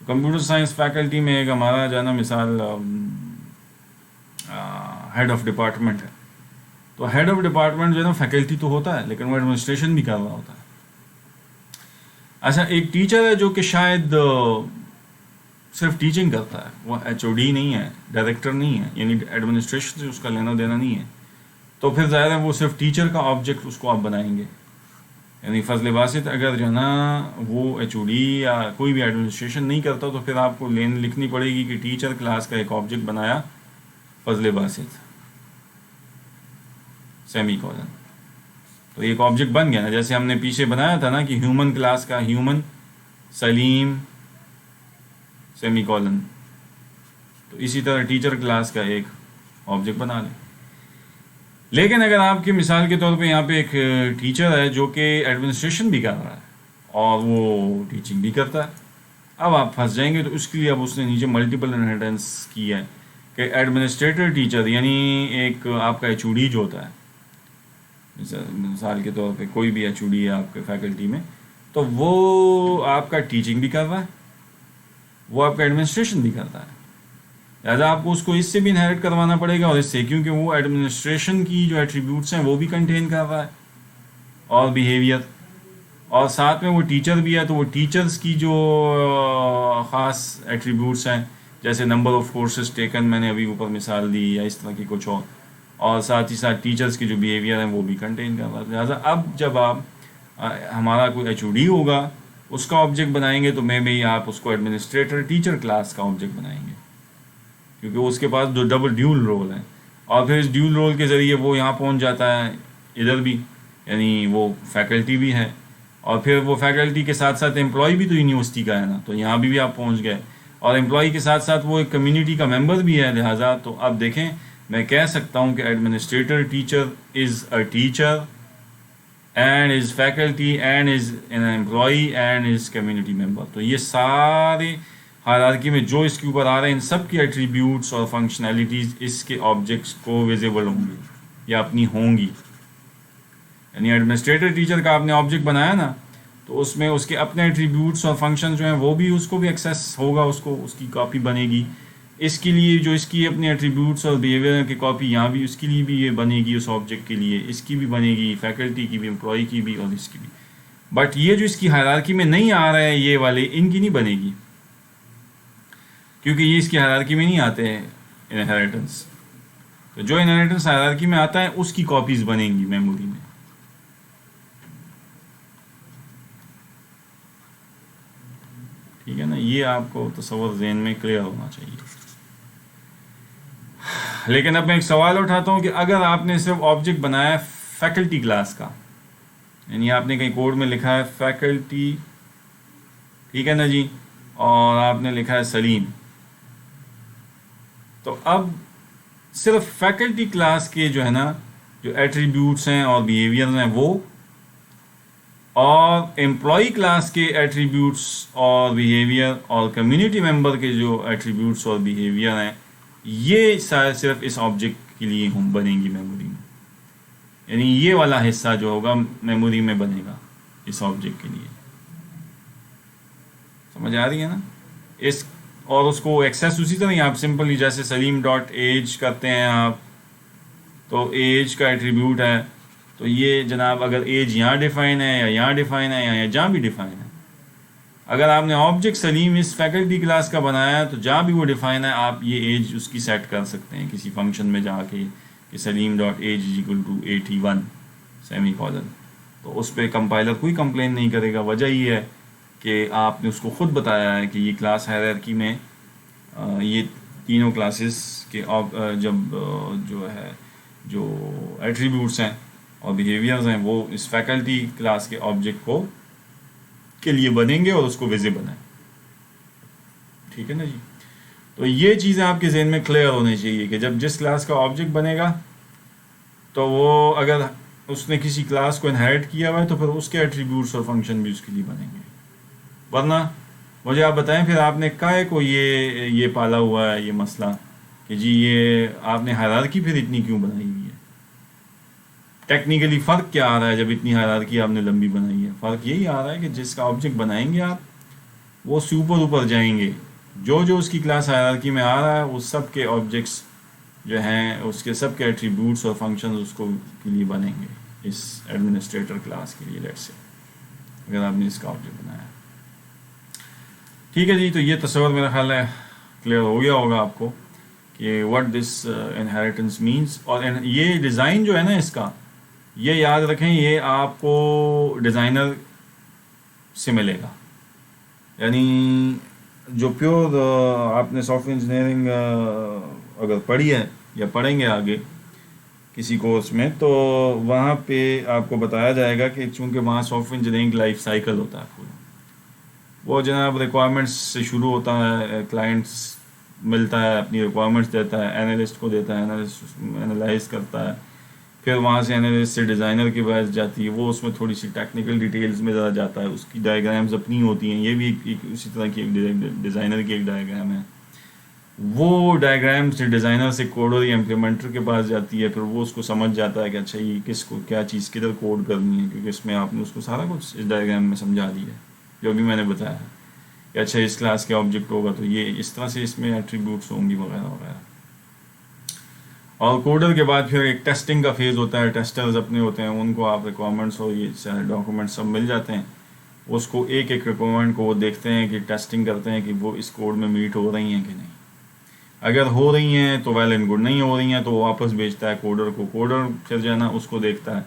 Speaker 1: computer science faculty میں ایک ہمارا جو ہے نا مثال ہیڈ آف ڈپارٹمنٹ ہے. تو ہیڈ آف ڈپارٹمنٹ جو ہے نا فیکلٹی تو ہوتا ہے لیکن وہ ایڈمنسٹریشن بھی کر رہا ہوتا ہے. اچھا. ایک ٹیچر ہے جو کہ شاید صرف ٹیچنگ کرتا ہے، وہ ایچ او ڈی نہیں ہے، ڈائریکٹر نہیں ہے، یعنی ایڈمنسٹریشن سے اس کا لینا دینا نہیں ہے. تو پھر ظاہر ہے وہ صرف ٹیچر کا آبجیکٹ اس کو آپ بنائیں گے. یعنی فضل باسط اگر جو ہے نا وہ ایچ او ڈی یا کوئی بھی ایڈمنسٹریشن نہیں کرتا تو پھر آپ کو لکھنی پڑے گی کہ ٹیچر کلاس کا ایک آبجیکٹ بنایا فضل باسط سیمی کولن. تو ایک آبجیکٹ بن گیا نا. جیسے ہم نے پیچھے بنایا تھا نا کہ ہیومن کلاس کا ہیومن سلیم سیمی کولن، تو اسی طرح ٹیچر کلاس کا ایک آبجیکٹ بنا لیں. لیکن اگر آپ کی مثال کے طور پہ یہاں پہ ایک ٹیچر ہے جو کہ ایڈمنسٹریشن بھی کر رہا ہے اور وہ ٹیچنگ بھی کرتا ہے، اب آپ پھنس جائیں گے. تو اس کے لیے اب اس نے نیچے ملٹیپل انہیریٹنس کی ہے کہ ایڈمنسٹریٹر ٹیچر، یعنی ایک آپ کا ایچ او ڈی جو ہوتا ہے، مثال کے طور پہ کوئی بھی ایچ او ڈی ہے آپ کے فیکلٹی میں، تو وہ آپ کا ٹیچنگ بھی کر رہا ہے، وہ آپ کا ایڈمنسٹریشن بھی کرتا ہے. لہٰذا آپ کو اس کو اس سے بھی انہیریٹ کروانا پڑے گا، اور اس سے کیونکہ وہ ایڈمنسٹریشن کی جو ایٹریبیوٹس ہیں وہ بھی کنٹین کر رہا ہے اور بیہیویئر، اور ساتھ میں وہ ٹیچر بھی ہے. تو وہ ٹیچرز کی جو خاص ایٹریبیوٹس ہیں جیسے نمبر آف کورسز ٹیکن، میں نے ابھی اوپر مثال دی، یا اس طرح کی کچھ اور ساتھ ہی ساتھ ٹیچرز کی جو بیہیویئر ہیں وہ بھی کنٹین کر رہا ہے. لہٰذا اب جب آپ ہمارا کوئی ایچ او ڈی ہوگا اس کا آبجیکٹ بنائیں گے تو میں بھی آپ اس کو ایڈمنسٹریٹر ٹیچر کلاس کا آبجیکٹ بنائیں گے. کیونکہ اس کے پاس دو ڈبل ڈیول رول ہے، اور پھر اس ڈیول رول کے ذریعے وہ یہاں پہنچ جاتا ہے ادھر بھی، یعنی وہ فیکلٹی بھی ہے، اور پھر وہ فیکلٹی کے ساتھ ساتھ امپلائی بھی تو یونیورسٹی کا ہے نا، تو یہاں بھی آپ پہنچ گئے، اور امپلائی کے ساتھ ساتھ وہ ایک کمیونٹی کا ممبر بھی ہے، لہٰذا تو آپ دیکھیں میں کہہ سکتا ہوں کہ administrator teacher is a teacher and is faculty and is an employee and is community member. تو یہ سارے ہائرارکی میں جو اس کے اوپر آ رہے ہیں ان سب کی ایٹریبیوٹس اور فنکشنالٹیز اس کے آبجیکٹس کو ویزیبل ہوں گی یا اپنی ہوں گی. یعنی ایڈمنسٹریٹر ٹیچر کا آپ نے آبجیکٹ بنایا نا، تو اس میں اس کے اپنے ایٹریبیوٹس اور فنکشن جو ہیں وہ بھی اس کو بھی ایکسیس ہوگا، اس کو اس کی کاپی بنے گی. اس کے لیے جو اس کی اپنے ایٹریبیوٹس اور بیہیویئر کی کاپی یہاں بھی اس کے لیے بھی یہ بنے گی، اس آبجیکٹ کے لیے اس کی بھی بنے گی، فیکلٹی کی بھی، امپلائی کی بھی، اور اس کی بھی. بٹ یہ جو اس کی ہائرارکی میں نہیں آ رہے ہیں یہ والے، ان کی نہیں بنے گی، کیونکہ یہ اس کی ہائرارکی میں نہیں آتے ہیں انہیریٹنس. تو جو انہیریٹنس ہائرارکی میں آتا ہے اس کی کاپیز بنیں گی میموری میں. ٹھیک ہے نا، یہ آپ کو تصور ذہن میں کلیئر ہونا چاہیے. لیکن اب میں ایک سوال اٹھاتا ہوں کہ اگر آپ نے صرف آبجیکٹ بنایا ہے فیکلٹی کلاس کا، یعنی آپ نے کہیں کوڈ میں لکھا ہے فیکلٹی، ٹھیک ہے نا جی، اور آپ نے لکھا ہے سلیم، تو اب صرف فیکلٹی کلاس کے جو ہے نا جو ایٹریبیوٹس ہیں اور بیہیویئر ہیں وہ، اور امپلائی کلاس کے ایٹریبیوٹس اور بیہیویئر اور کمیونٹی ممبر کے جو ایٹریبیوٹس اور بیہیویئر ہیں، یہ صرف اس آبجیکٹ کے لیے ہم بنیں گی میموری میں. یعنی یہ والا حصہ جو ہوگا میموری میں بنے گا اس آبجیکٹ کے لیے. سمجھ آ رہی ہے نا؟ اور اس کو ایکسیس اسی طرح ہی آپ سمپلی جیسے سلیم ڈاٹ ایج کرتے ہیں آپ، تو ایج کا ایٹریبیوٹ ہے، تو یہ جناب اگر ایج یہاں ڈیفائن ہے یا یہاں ڈیفائن ہے یا جہاں بھی ڈیفائن ہے، اگر آپ نے آبجیکٹ سلیم اس فیکلٹی کلاس کا بنایا ہے تو جہاں بھی وہ ڈیفائن ہے آپ یہ ایج اس کی سیٹ کر سکتے ہیں کسی فنکشن میں جا کے کہ Salim dot age is equal to 81 semicolon. تو اس پہ کمپائلر کوئی کمپلین نہیں کرے گا. وجہ یہ ہے کہ آپ نے اس کو خود بتایا ہے کہ یہ کلاس ہائرارکی میں یہ تینوں کلاسز کے جب جو ایٹریبیوٹس ہیں اور بیہیویئرز ہیں وہ اس فیکلٹی کلاس کے آبجیکٹ کے لیے بنیں گے اور اس کو ویزیبل ہیں. ٹھیک ہے نا جی؟ تو یہ چیزیں آپ کے ذہن میں کلیئر ہونی چاہیے کہ جب جس کلاس کا آبجیکٹ بنے گا تو وہ اگر اس نے کسی کلاس کو انہیریٹ کیا ہوا ہے تو پھر اس کے ایٹریبیوٹس اور فنکشن بھی اس کے لیے بنیں گے. ورنہ مجھے آپ بتائیں پھر آپ نے کائے کو یہ پالا ہوا ہے یہ مسئلہ کہ جی یہ آپ نے ہائرارکی پھر اتنی کیوں بنائی ہوئی ہے؟ ٹیکنیکلی فرق کیا آ رہا ہے جب اتنی ہائرارکی آپ نے لمبی بنائی ہے؟ فرق یہی آ رہا ہے کہ جس کا آبجیکٹ بنائیں گے آپ وہ سے اوپر جائیں گے، جو اس کی کلاس ہائرارکی میں آ رہا ہے وہ سب کے آبجیکٹس جو ہیں اس کے سب کے ایٹریبیوٹس اور فنکشنز اس کو کے لیے بنیں گے اس ایڈمنسٹریٹر کلاس کے لیے. لیٹ سے اگر آپ نے اس کا آبجیکٹ بنایا. ٹھیک ہے جی، تو یہ تصور میرا خیال ہے کلیئر ہو گیا ہوگا آپ کو کہ واٹ دس انہیریٹنس مینس. اور یہ ڈیزائن جو ہے نا اس کا، یہ یاد رکھیں یہ آپ کو ڈیزائنر سے ملے گا. یعنی جو پیور آپ نے سافٹ ویئر انجینئرنگ اگر پڑھی ہے یا پڑھیں گے آگے کسی کورس میں تو وہاں پہ آپ کو بتایا جائے گا کہ چونکہ وہاں soft ware engineering life cycle ہوتا ہے پورا. وہ جناب ریکوائرمنٹس سے شروع ہوتا ہے، کلائنٹس ملتا ہے، اپنی ریکوائرمنٹس دیتا ہے، انالسٹ کو دیتا ہے، انالسٹ انالائز کرتا ہے، پھر وہاں سے انالسٹ سے ڈیزائنر کی بحث جاتی ہے، وہ اس میں تھوڑی سی ٹیکنیکل ڈیٹیلز میں ذرا جاتا ہے، اس کی ڈائیگرامز اپنی ہوتی ہیں، یہ بھی ایک اسی طرح کی ایک ڈیزائنر کی ایک ڈائیگرام ہے. وہ ڈائیگرام سے ڈیزائنر سے کوڈر یا امپلیمنٹر کے پاس جاتی ہے، پھر وہ اس کو سمجھ جاتا ہے کہ اچھا یہ کس کو کیا چیز کدھر کوڈ کرنی ہے، کیونکہ اس میں آپ نے اس کو سارا کچھ اس ڈائیگرام میں سمجھا دیا ہے جو بھی میں نے بتایا ہے کہ اچھا اس کلاس کے آبجیکٹ ہوگا تو یہ اس طرح سے اس میں ایٹریبیوٹس ہوں گی وغیرہ وغیرہ. اور کوڈر کے بعد پھر ایک ٹیسٹنگ کا فیز ہوتا ہے، ٹیسٹرز اپنے ہوتے ہیں، ان کو آپ ریکوائرمنٹس اور یہ سارے ڈاکومنٹس سب مل جاتے ہیں، اس کو ایک ایک ریکوائرمنٹ کو وہ دیکھتے ہیں کہ ٹیسٹنگ کرتے ہیں کہ وہ اس کوڈ میں میٹ ہو رہی ہیں کہ نہیں. اگر ہو رہی ہیں تو ویل اینڈ گڈ، نہیں ہو رہی ہیں تو وہ واپس بھیجتا ہے کوڈر کو، کوڈر پھر جو ہے نا اس کو دیکھتا ہے،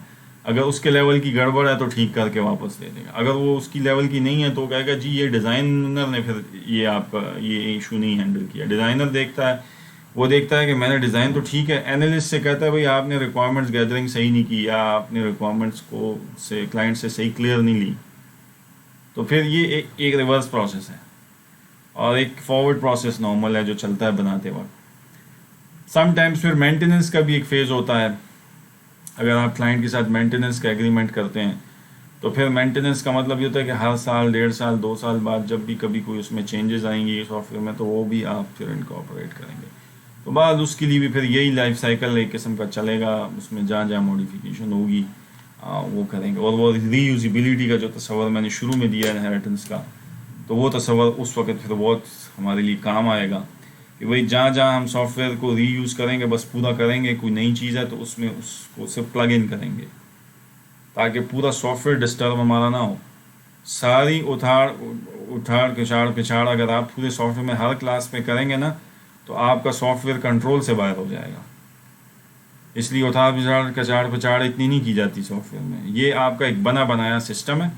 Speaker 1: اگر اس کے لیول کی گڑبڑ ہے تو ٹھیک کر کے واپس دے دے گا، اگر وہ اس کی لیول کی نہیں ہے تو کہے گا جی یہ ڈیزائنر نے پھر یہ آپ کا یہ ایشو نہیں ہینڈل کیا. ڈیزائنر دیکھتا ہے وہ دیکھتا ہے کہ میں نے ڈیزائن تو ٹھیک ہے، اینالسٹ سے کہتا ہے بھائی آپ نے ریکوائرمنٹس گیدرنگ صحیح نہیں کی، یا آپ نے ریکوائرمنٹس کو سے کلائنٹ سے صحیح کلیئر نہیں لی. تو پھر یہ ایک ریورس پروسیس ہے، اور ایک فارورڈ پروسیس نارمل ہے جو چلتا ہے بناتے وقت. سم ٹائمس پھر مینٹیننس کا بھی ایک فیز ہوتا ہے. اگر آپ کلائنٹ کے ساتھ مینٹیننس کا ایگریمنٹ کرتے ہیں تو پھر مینٹیننس کا مطلب یہ ہوتا ہے کہ ہر سال 1.5 سال 2 سال بعد جب بھی کبھی کوئی اس میں چینجز آئیں گی سافٹ ویئر میں تو وہ بھی آپ پھر انکارپوریٹ کریں گے. تو بعد اس کے لیے بھی پھر یہی لائف سائیکل ایک قسم کا چلے گا، اس میں جہاں جہاں موڈیفیکیشن ہوگی وہ کریں گے. اور وہ ری یوزیبلٹی کا جو تصور میں نے شروع میں دیا انہیریٹنس کا، تو وہ تصور اس وقت پھر بہت ہمارے لیے کام آئے گا کہ بھائی جہاں جہاں ہم سافٹ ویئر کو ری یوز کریں گے بس پورا کریں گے. کوئی نئی چیز ہے تو اس میں اس کو صرف پلگ ان کریں گے تاکہ پورا سافٹ ویئر ڈسٹرب ہمارا نہ ہو. ساری اٹھاڑ پچھاڑ اگر آپ پورے سافٹ ویئر میں ہر کلاس میں کریں گے نا تو آپ کا سافٹ ویئر کنٹرول سے باہر ہو جائے گا. اس لیے اٹھاڑ پچھاڑ اتنی نہیں کی جاتی سافٹ ویئر میں. یہ آپ کا ایک بنا بنایا سسٹم ہے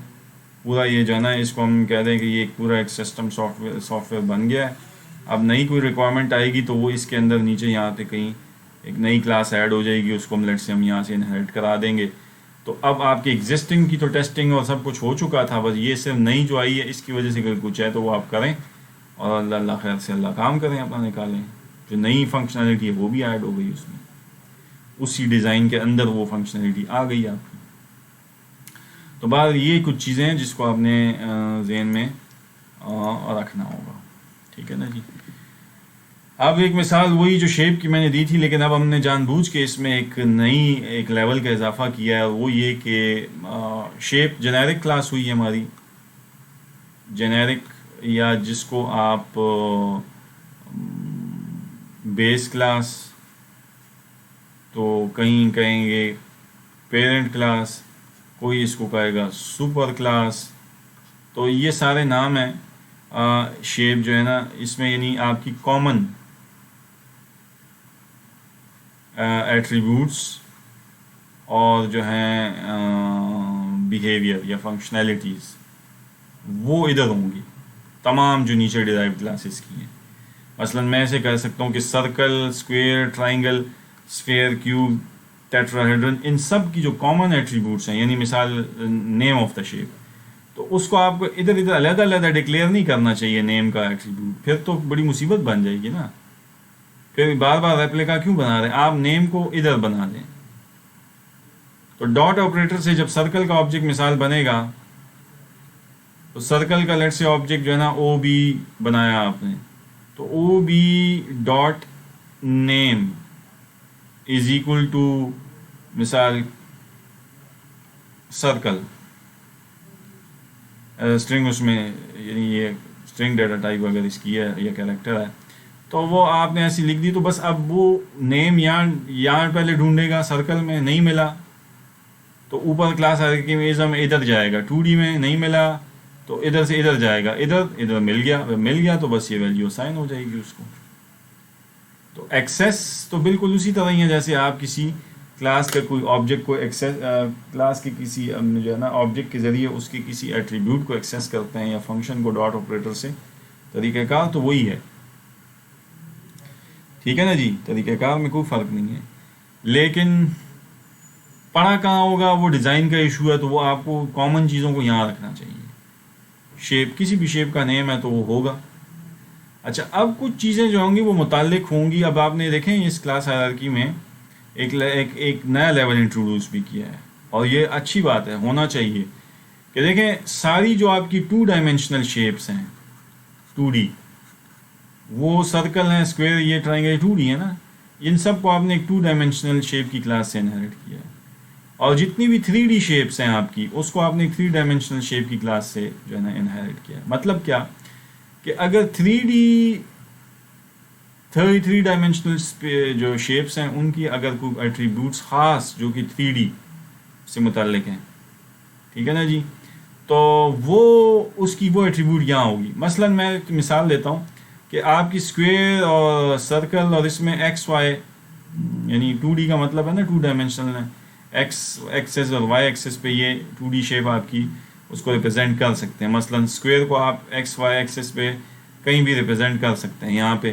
Speaker 1: پورا. یہ جو ہے نا اس کو ہم کہہ دیں کہ یہ ایک پورا ایک سسٹم سافٹ ویئر بن گیا ہے. اب نئی کوئی ریکوائرمنٹ آئے گی تو وہ اس کے اندر نیچے یہاں پہ کہیں ایک نئی کلاس ایڈ ہو جائے گی، اس کو ہم یہاں سے انہیریٹ کرا دیں گے. تو اب آپ کی ایگزسٹنگ کی تو ٹیسٹنگ اور سب کچھ ہو چکا تھا، بس یہ صرف نئی جو آئی ہے اس کی وجہ سے اگر کچھ ہے تو وہ آپ کریں اور اللہ خیر سے اللہ کام کریں اپنا نکالیں. جو نئی فنکشنالٹی ہے وہ بھی ایڈ ہو گئی اس میں، اسی ڈیزائن کے اندر وہ فنکشنالٹی آ گئی آپ کی. تو بعد یہ کچھ چیزیں ہیں جس کو آپ نے ذہن میں رکھنا ہوگا. ٹھیک ہے نا جی. اب ایک مثال وہی جو شیپ کی میں نے دی تھی، لیکن اب ہم نے جان بوجھ کے اس میں ایک لیول کا اضافہ کیا ہے. وہ یہ کہ شیپ جنیرک کلاس ہوئی ہے ہماری، جنیرک یا جس کو آپ بیس کلاس تو کہیں کہیں گے پیرنٹ کلاس، کوئی اس کو کہے گا سپر کلاس. تو یہ سارے نام ہیں شیپ جو ہے نا اس میں، یعنی آپ کی کامن ایٹریبیوٹس اور جو ہیں بیہیویئر یا فنکشنالٹیز وہ ادھر ہوں گی تمام جو نیچے ڈیرائیو کلاسز کی ہیں. مثلا میں ایسے کہہ سکتا ہوں کہ circle, square, triangle, sphere, cube, tetrahedron, ان سب کی جو کامن ایٹریبیوٹس ہیں، یعنی مثال نیم آف دا شیپ، تو اس کو آپ کو ادھر علیحدہ علیحدہ ڈکلیئر نہیں کرنا چاہیے نیم کا ایٹریبیوٹ. پھر تو بڑی مصیبت بن جائے گی نا. پھر بار بار ریپلیکا کیوں بنا رہے ہیں؟ آپ نیم کو ادھر بنا دیں. تو ڈاٹ آپریٹر سے جب سرکل کا آبجیکٹ مثال بنے گا تو سرکل کا لیٹ سے آبجیکٹ جو ہے نا او بی بنایا آپ نے، تو O B dot name is equal to مثال سرکل اسٹرنگ، اس میں یعنی یہ اسٹرنگ ڈیٹا ٹائپ اگر اس کی ہے یا کیریکٹر ہے تو وہ آپ نے ایسی لکھ دی. تو بس اب وہ نیم یہاں پہلے ڈھونڈے گا، سرکل میں نہیں ملا تو اوپر کلاس ہائرارکی میں ادھر جائے گا، 2D میں نہیں ملا تو ادھر سے ادھر جائے گا، ادھر مل گیا تو بس یہ ویلیو اسائن ہو جائے گی اس کو. تو ایکسیس تو بالکل اسی طرح ہی ہے جیسے آپ کسی کلاس کا کوئی آبجیکٹ کو ایکسیس، کلاس کے کسی جو ہے نا آبجیکٹ کے ذریعے اس کے کسی ایٹریبیوٹ کو ایکسیس کرتے ہیں یا فنکشن کو ڈاٹ آپریٹر سے. طریقہ کار تو وہی ہے. ٹھیک ہے نا جی. طریقہ کار میں کوئی فرق نہیں ہے، لیکن پڑھا کہاں ہوگا وہ ڈیزائن کا ایشو ہے. تو وہ آپ کو کامن چیزوں کو یہاں رکھنا چاہیے. شیپ کسی بھی شیپ کا نیم ہے تو وہ ہوگا. اچھا اب کچھ چیزیں جو ہوں گی وہ متعلق ہوں گی. اب آپ نے دیکھیں اس کلاس ہائرارکی میں ایک نیا لیول انٹروڈیوس بھی کیا ہے، اور یہ اچھی بات ہے، ہونا چاہیے کہ دیکھیں ساری جو آپ کی 2 ڈائمینشنل شیپس ہیں 2D، وہ سرکل ہیں، اسکوئر، یہ ٹرائنگل 2D ہے نا، ان سب کو آپ نے ایک 2 ڈائمینشنل شیپ کی کلاس سے انہیریٹ کیا ہے. اور جتنی بھی 3D شیپس ہیں آپ کی اس کو آپ نے 3 ڈائمینشنل شیپ کی کلاس سے جو ہے نا انہیریٹ کیا ہے. مطلب کیا کہ اگر 3 ڈائمینشنل جو شیپس ہیں ان کی اگر کوئی ایٹریبیوٹس خاص جو کہ 3D سے متعلق ہیں، ٹھیک ہے نا جی، تو وہ اس کی وہ ایٹریبیوٹ یہاں ہوگی. مثلا میں ایک مثال دیتا ہوں کہ آپ کی اسکوئر اور سرکل اور اس میں ایکس وائی، یعنی 2D کا مطلب ہے نا 2 ڈائمینشنل ہے، ایکس ایکسس اور وائی ایکسس پہ یہ 2D شیپ آپ کی اس کو ریپرزینٹ کر سکتے ہیں. مثلا اسکوئر کو آپ ایکس وائی ایکسس پہ کہیں بھی ریپرزینٹ کر سکتے ہیں. یہاں پہ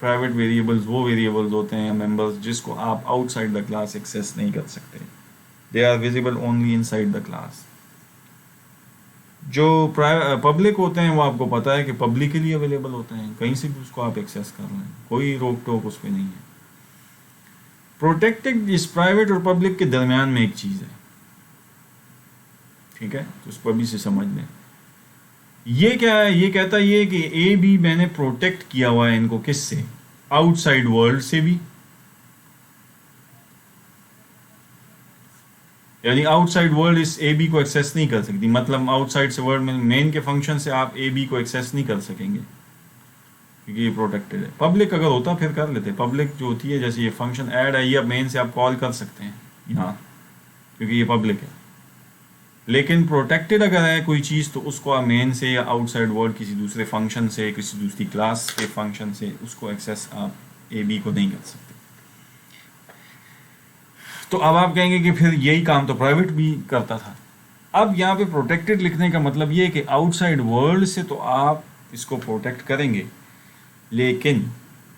Speaker 1: پرائیویٹ ویریبلز وہ ویریبلز ہوتے ہیں ممبرز جس کو آپ outside the class access نہیں کر سکتے. They are visible only inside the class. جو پبلک ہوتے ہیں وہ آپ کو پتہ ہے کہ پبلکلی اویلیبل ہوتے ہیں, کہیں سے بھی اس کو آپ ایکسیس کر لیں, کوئی روک ٹوک اس پہ نہیں ہے. پروٹیکٹڈ اس پرائیویٹ اور پبلک کے درمیان میں ایک چیز ہے, ٹھیک ہے, تو اس کو ابھی سے سمجھ لیں. یہ کیا ہے؟ یہ کہتا ہے یہ کہ اے بی میں نے پروٹیکٹ کیا ہوا ہے ان کو, کس سے؟ آؤٹ سائڈ ورلڈ سے بھی, یعنی آؤٹ سائڈ ورلڈ اس اے بی کو ایکسیس نہیں کر سکتی. مطلب آؤٹ سائڈ سے ورلڈ میں مین کے فنکشن سے آپ اے بی کو ایکسیس نہیں کر سکیں گے کیونکہ یہ پروٹیکٹڈ ہے. پبلک اگر ہوتا پھر کر لیتے. پبلک جو ہوتی ہے جیسے یہ فنکشن ایڈ ہے, یہ اب مین سے آپ کال کر سکتے ہیں یہاں کیونکہ یہ پبلک ہے. لیکن پروٹیکٹڈ اگر ہے کوئی چیز تو اس کو آپ مین سے یا آؤٹ سائڈ ورلڈ کسی دوسرے فنکشن سے, کسی دوسری کلاس کے فنکشن سے اس کو ایکسیس آپ اے بی کو نہیں کر سکتے. تو اب آپ کہیں گے کہ پھر یہی کام تو پرائیویٹ بھی کرتا تھا. اب یہاں پہ پروٹیکٹڈ لکھنے کا مطلب یہ ہے کہ آؤٹ سائڈ ورلڈ سے تو آپ اس کو پروٹیکٹ کریں گے, لیکن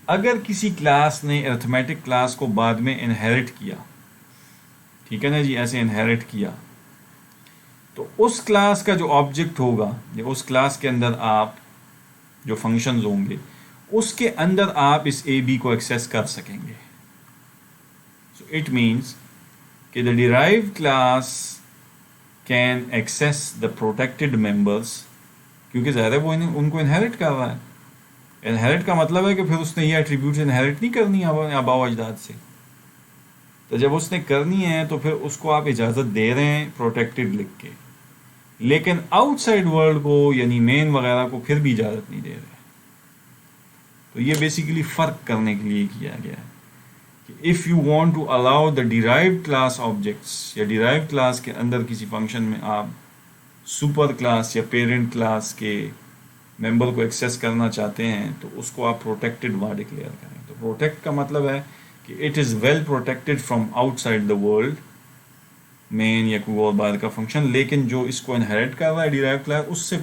Speaker 1: اگر کسی کلاس نے ارتھمیٹک کلاس کو بعد میں انہیرٹ کیا, ٹھیک ہے نا جی, ایسے انہیرٹ کیا, تو اس کلاس کا جو آبجیکٹ ہوگا یا اس کلاس کے اندر آپ جو فنکشنز ہوں گے اس کے اندر آپ اس اے بی کو ایکسیس کر سکیں گے. سو اٹ مینس کہ the derived class can access the protected members, کیونکہ ظاہر ہے وہ ان کو انہیرٹ کر رہا ہے. انہیرٹ کا مطلب ہے کہ پھر اس نے یہ ایٹریبیوٹس انہیرٹ نہیں کرنی آبا و اجداد سے. تو جب اس نے کرنی ہے تو پھر اس کو آپ اجازت دے رہے ہیں پروٹیکٹڈ لکھ کے, لیکن آؤٹ سائڈ ورلڈ کو یعنی مین وغیرہ کو پھر بھی اجازت نہیں دے رہے. تو یہ بیسیکلی فرق کرنے کے لیے کیا گیا ہے کہ if you want to allow the derived class objects یا derived class کے اندر کسی فنکشن میں آپ سپر کلاس یا پیرنٹ کلاس کے ممبر کو ایکسیس کرنا چاہتے ہیں تو اس کو آپ پروٹیکٹڈ وہاں ڈکلیئر کریں. تو پروٹیکٹ کا مطلب ہے کہ it is well protected from outside the world, مین یا کوئی اور باہر کا فنکشن, لیکن جو اس کو انہیرٹ کر رہا ہے ڈیرائیو کلاس اس سے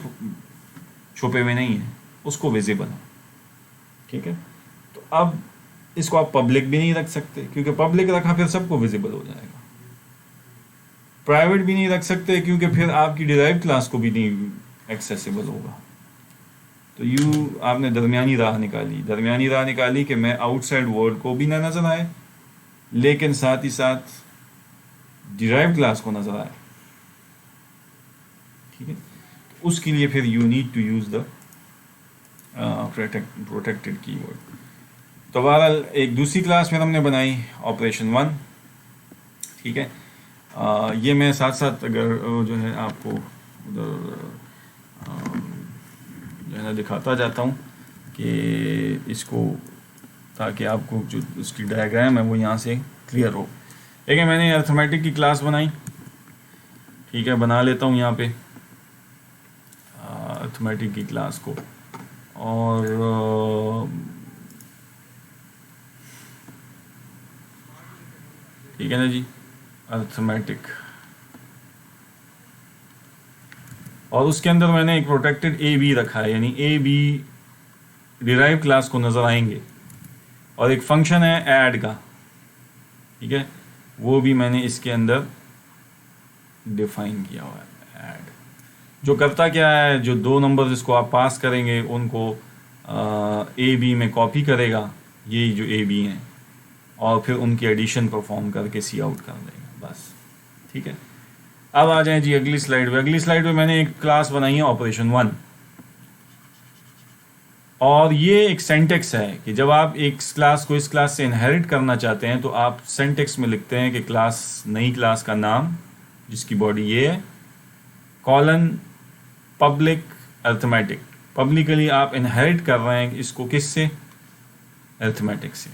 Speaker 1: چھپے ہوئے نہیں ہیں, اس کو ویزیبل ہے. ٹھیک ہے, تو اب اس کو آپ پبلک بھی نہیں رکھ سکتے کیونکہ پبلک رکھا پھر سب کو ویزیبل ہو جائے گا. پرائیویٹ بھی نہیں رکھ سکتے کیونکہ پھر آپ کی ڈیرائیو کلاس کو بھی نہیں ایکسیسیبل ہوگا. تو آپ نے درمیانی راہ نکالی کہ میں آؤٹ سائڈ ورلڈ کو بھی نہ نظر آئے لیکن ساتھ ہی ساتھ ڈیرائیو کلاس کو نظر آئے. ٹھیک ہے, تو اس کے لیے پھر you need to use the protected keyword. تو بہرحال ایک دوسری کلاس پھر ہم نے بنائی آپریشن 1. ٹھیک ہے, یہ میں ساتھ ساتھ اگر جو ہے آپ کو ادھر جو ہے نا دکھاتا جاتا ہوں کہ اس کو, تاکہ آپ کو جو اس کی ڈائیگرام ہے وہ یہاں سے کلیئر ہو. دیکھیں میں نے ارتھمیٹک کی کلاس بنائی. ٹھیک ہے, بنا لیتا ہوں یہاں پہ ارتھمیٹک کی کلاس کو, اور ٹھیک ہے نا جی, ارتھمیٹک, اور اس کے اندر میں نے ایک پروٹیکٹڈ اے بی رکھا ہے, یعنی اے بی ڈیرائیو کلاس کو نظر آئیں گے, اور ایک فنکشن ہے ایڈ کا. ٹھیک ہے, وہ بھی میں نے اس کے اندر ڈیفائن کیا ہوا ہے. ایڈ جو کرتا کیا ہے, جو دو نمبر جس کو آپ پاس کریں گے ان کو اے بی میں کاپی کرے گا, یہی جو اے بی ہیں, اور پھر ان کی ایڈیشن پرفارم کر کے سی آؤٹ کر دے گا بس. ٹھیک ہے, اب آ جائیں جی اگلی سلائیڈ پہ میں نے ایک کلاس بنائی ہے آپریشن 1, اور یہ ایک سینٹیکس ہے کہ جب آپ ایک کلاس کو اس کلاس سے انہیرٹ کرنا چاہتے ہیں تو آپ سینٹیکس میں لکھتے ہیں کہ کلاس, نئی کلاس کا نام جس کی باڈی یہ ہے, کالن پبلک ارتھمیٹک. پبلکلی آپ انہیرٹ کر رہے ہیں اس کو کس سے, ارتھمیٹک سے.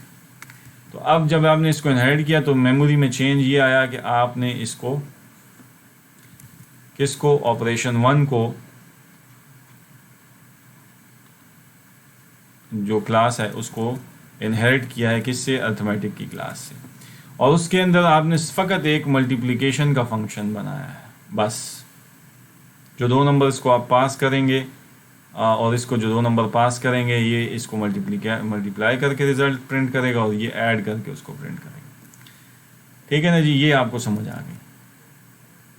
Speaker 1: تو اب جب آپ نے اس کو انہیرٹ کیا تو میموری میں چینج یہ آیا کہ آپ نے اس کو کس کو, آپریشن 1 کو, جو کلاس ہے اس کو انہیرٹ کیا ہے کس سے, ارتھمیٹک کی کلاس سے. اور اس کے اندر آپ نے فقط ایک ملٹیپلیکیشن کا فنکشن بنایا ہے بس. جو دو نمبرز کو آپ پاس کریں گے اور اس کو جو 2 نمبر پاس کریں گے یہ اس کو ملٹیپلائی کر کے رزلٹ پرنٹ کرے گا اور یہ ایڈ کر کے اس کو پرنٹ کرے گا. ٹھیک ہے نا جی, یہ آپ کو سمجھ آ گئی.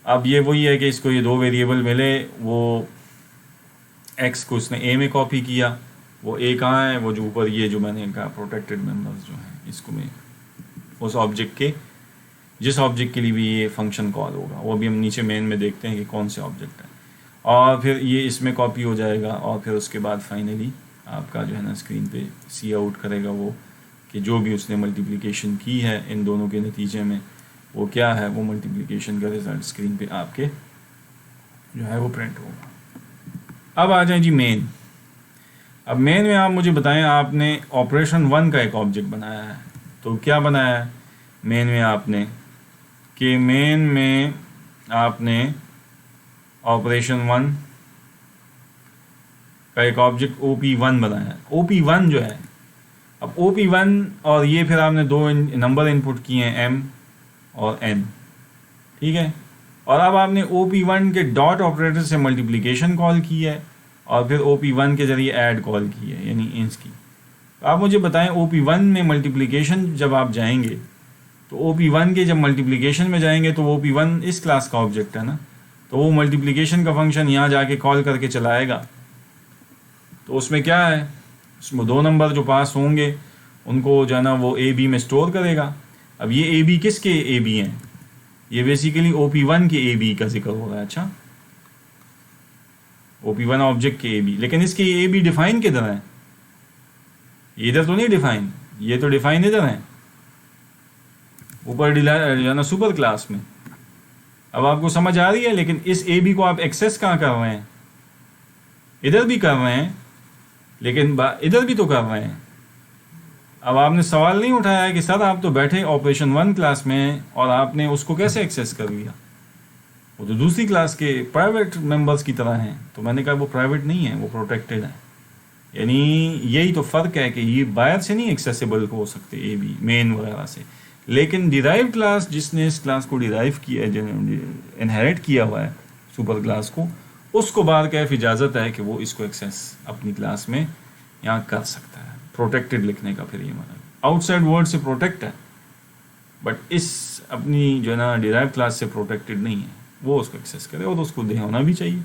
Speaker 1: اب یہ وہی ہے کہ اس کو یہ 2 ویریبل ملے, وہ ایکس کو اس نے اے میں کاپی کیا, وہ اے کہاں ہے, وہ جو اوپر یہ جو میں نے کہا پروٹیکٹڈ ممبرز جو ہیں, اس کو میں اس آبجیکٹ کے جس آبجیکٹ کے لیے بھی یہ فنکشن کال ہوگا وہ بھی ہم نیچے مین میں دیکھتے ہیں کہ کون سے آبجیکٹ ہے, اور پھر یہ اس میں کاپی ہو جائے گا, اور پھر اس کے بعد فائنلی آپ کا جو ہے نا اسکرین پہ سی آؤٹ کرے گا وہ کہ جو بھی اس نے ملٹیپلیکیشن کی ہے ان دونوں کے نتیجے میں وہ کیا ہے, وہ ملٹیپلیکیشن کا رزلٹ اسکرین پہ آپ کے جو ہے وہ پرنٹ ہوگا. اب آ جائیں جی مین. اب مین میں آپ مجھے بتائیں, آپ نے آپریشن 1 کا ایک آبجیکٹ بنایا ہے, تو کیا بنایا ہے مین میں آپ نے, کہ مین میں آپ نے آپریشن 1 کا ایک آبجیکٹ OP1 بنایا ہے. OP1 جو ہے, اب OP1 اور یہ پھر آپ نے 2 نمبر انپٹ کیے ہیں M اور N, ٹھیک ہے, اور اب آپ نے OP1 کے ڈاٹ آپریٹر سے ملٹیپلیکیشن کال کی ہے اور پھر OP1 کے ذریعے ایڈ کال کی ہے یعنی انس کی. تو آپ مجھے بتائیں OP1 میں ملٹیپلیکیشن جب آپ جائیں گے تو OP1 کے جب ملٹیپلیکیشن میں جائیں گے تو OP1 اس کلاس کا آبجیکٹ ہے نا, تو وہ ملٹیپلیکیشن کا فنکشن یہاں جا کے کال کر کے چلائے گا. تو اس میں کیا ہے, اس میں 2 نمبر جو پاس ہوں گے ان کو جو ہے نا وہ AB میں اسٹور کرے گا. اب یہ AB کس کے AB ہیں, یہ بیسیکلی OP1 کے AB کا ذکر ہو رہا ہے. اچھا, OP1 آبجیکٹ کے AB, لیکن اس کے AB ڈیفائن کدھر ہیں, ادھر تو نہیں ڈیفائن, یہ تو ڈیفائن ادھر ہیں اوپر جو ہے نا سپر کلاس میں. اب آپ کو سمجھ آ رہی ہے, لیکن اس AB کو آپ ایکسیس کہاں کر رہے ہیں, ادھر بھی کر رہے ہیں لیکن ادھر بھی تو کر رہے ہیں. اب آپ نے سوال نہیں اٹھایا کہ سر آپ تو بیٹھے آپریشن 1 کلاس میں اور آپ نے اس کو کیسے ایکسیس کر لیا, وہ تو دوسری کلاس کے پرائیویٹ ممبرس کی طرح ہیں. تو میں نے کہا وہ پرائیویٹ نہیں ہیں, وہ پروٹیکٹڈ ہیں. یعنی یہی تو فرق ہے کہ یہ باہر سے نہیں ایکسیسیبل ہو سکتے AB مین وغیرہ سے, لیکن ڈیرائیو کلاس جس نے اس کلاس کو ڈیرائیو کیا ہے, انہیریٹ کیا ہوا ہے سپر کلاس کو, اس کو بار کیف اجازت ہے کہ وہ اس کو ایکسیس اپنی کلاس میں یہاں کر سکتا ہے. پروٹیکٹڈ لکھنے کا پھر یہ مطلب آؤٹ سائڈ ورلڈ سے پروٹیکٹ ہے, بٹ اس اپنی جو ہے نا ڈیرائیو کلاس سے پروٹیکٹڈ نہیں ہے, وہ اس کو ایکسیس کرے اور اس کو دے ہونا بھی چاہیے,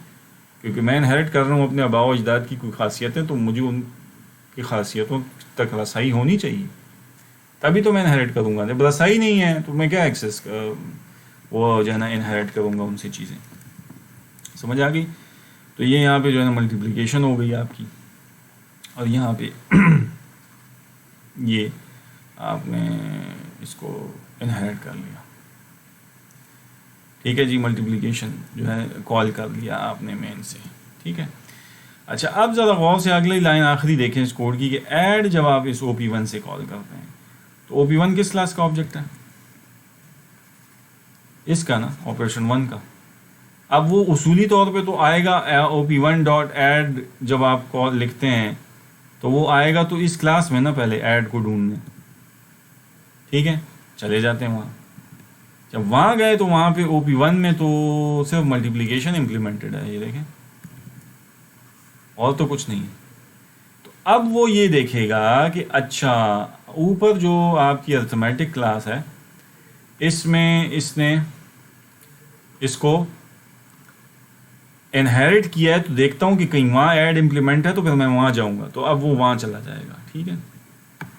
Speaker 1: کیونکہ میں انہیریٹ کر رہا ہوں اپنے آباء و اجداد کی کوئی خاصیتیں, تو مجھے ان کی خاصیتوں تک رسائی ہونی چاہیے, تبھی تو میں انہیریٹ کروں گا. جب رسائی نہیں ہے تو میں کیا ایکسیس وہ جو ہے نا انہیریٹ کروں گا ان سے چیزیں. سمجھ آ گئی. تو یہ یہاں پہ جو ہے نا ملٹیپلیکیشن ہو گئی آپ کی, اور یہاں پہ یہ آپ نے اس کو انہیریٹ کر لیا. ٹھیک ہے جی, ملٹیپلیکیشن جو ہے کال کر لیا آپ نے مین سے. ٹھیک ہے. اچھا, اب ذرا غور سے اگلی لائن آخری دیکھیں اس کوڈ کی, کہ ایڈ جب آپ اس OP1 سے کال کرتے ہیں تو OP1 کس کلاس کا آبجیکٹ ہے, اس کا نا, آپریشن 1 کا. اب وہ اصولی طور پہ تو آئے گا OP1 ڈاٹ ایڈ, جب آپ کال لکھتے ہیں تو وہ آئے گا تو اس کلاس میں نا پہلے ایڈ کو ڈھونڈنے. ٹھیک ہے, چلے جاتے ہیں وہاں. جب وہاں گئے تو وہاں پہ OP1 میں تو صرف ملٹیپلیکیشن امپلیمنٹڈ ہے, یہ دیکھیں, اور تو کچھ نہیں. تو اب وہ یہ دیکھے گا کہ اچھا اوپر جو آپ کی ارتھمیٹک کلاس ہے اس میں اس نے اس کو انہیریٹ کیا ہے, تو دیکھتا ہوں کہ کہیں وہاں ایڈ امپلیمنٹ ہے تو پھر میں وہاں جاؤں گا. تو اب وہ وہاں چلا جائے گا. ٹھیک ہے,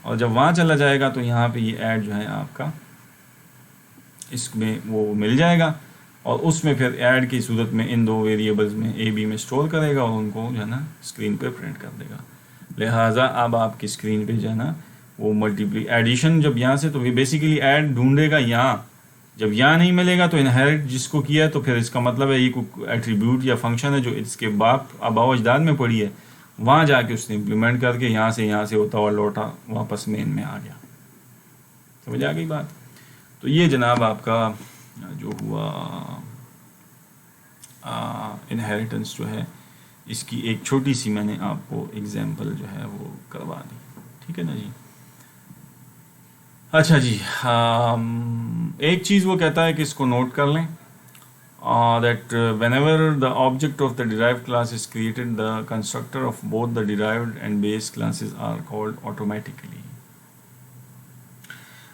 Speaker 1: اور جب وہاں چلا جائے گا تو یہاں پہ یہ ایڈ جو ہے آپ کا اس میں وہ مل جائے گا, اور اس میں پھر ایڈ کی صورت میں ان 2 ویریبلز میں AB میں اسٹور کرے گا اور ان کو جو ہے نا اسکرین پہ پرنٹ کر دے گا. لہٰذا اب آپ کی اسکرین پہ جو ہے نا وہ ایڈیشن جب یہاں سے, تو یہ بیسیکلی ایڈ ڈھونڈے گا یہاں. جب یہاں نہیں ملے گا تو انہیریٹ جس کو کیا ہے, تو پھر اس کا مطلب ہے یہ کوئی ایٹریبیوٹ یا فنکشن ہے جو اس کے آباء و اجداد میں پڑی ہے, وہاں جا کے اس نے امپلیمنٹ کر کے یہاں سے ہوتا ہوا لوٹا واپس مین میں آ گیا. سمجھ آ گئی بات. تو یہ جناب آپ کا جو ہوا انہیریٹنس جو ہے, اس کی ایک چھوٹی سی میں نے آپ کو ایگزامپل جو ہے وہ کروا دی. ٹھیک ہے نا جی. اچھا جی, ایک چیز وہ کہتا ہے کہ اس کو نوٹ کر لیں, that whenever the object of the derived class is created, the constructor of both the derived and base classes are called automatically.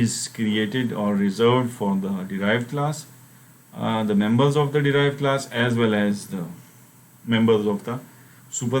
Speaker 1: is created or reserved for the derived class, the members of the derived class as well as the members of the super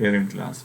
Speaker 1: parent class.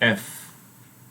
Speaker 1: F,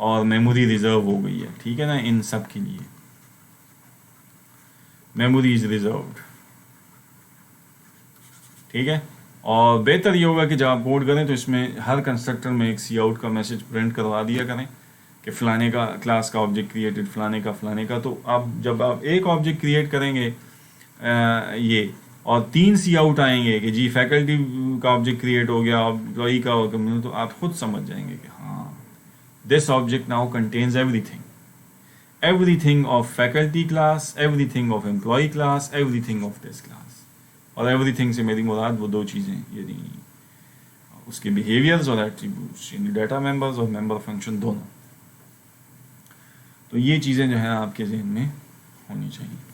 Speaker 1: اور memory reserve ہو گئی ہے, ٹھیک ہے نا, ان سب کے لیے memory is reserved, ٹھیک ہے. اور بہتر یہ ہوگا کہ جب آپ کوڈ کریں تو اس میں ہر کنسٹرکٹر میں ایک سی آؤٹ کا میسج پرنٹ کروا دیا کریں کہ فلانے کا کلاس کا آبجیکٹ کریٹڈ, فلانے کا. تو آپ جب آپ ایک آبجیکٹ کریٹ کریں گے یہ, اور 3 سی آؤٹ آئیں گے کہ جی فیکلٹی کا آبجیکٹ کریٹ ہو گیا, امپلائی کا ہو گیا, تو آپ خود سمجھ جائیں گے کہ ہاں this object now contains everything of faculty class, everything of employee class, everything of this class. اور ایوری تھنگ سے میری مراد وہ 2 چیزیں, یعنی اس کے بیہیویئرز اور ایٹریبیوٹس, یعنی ڈیٹا ممبرز اور ممبر فنکشن دونوں. تو یہ چیزیں جو ہیں آپ کے ذہن میں ہونی چاہیے.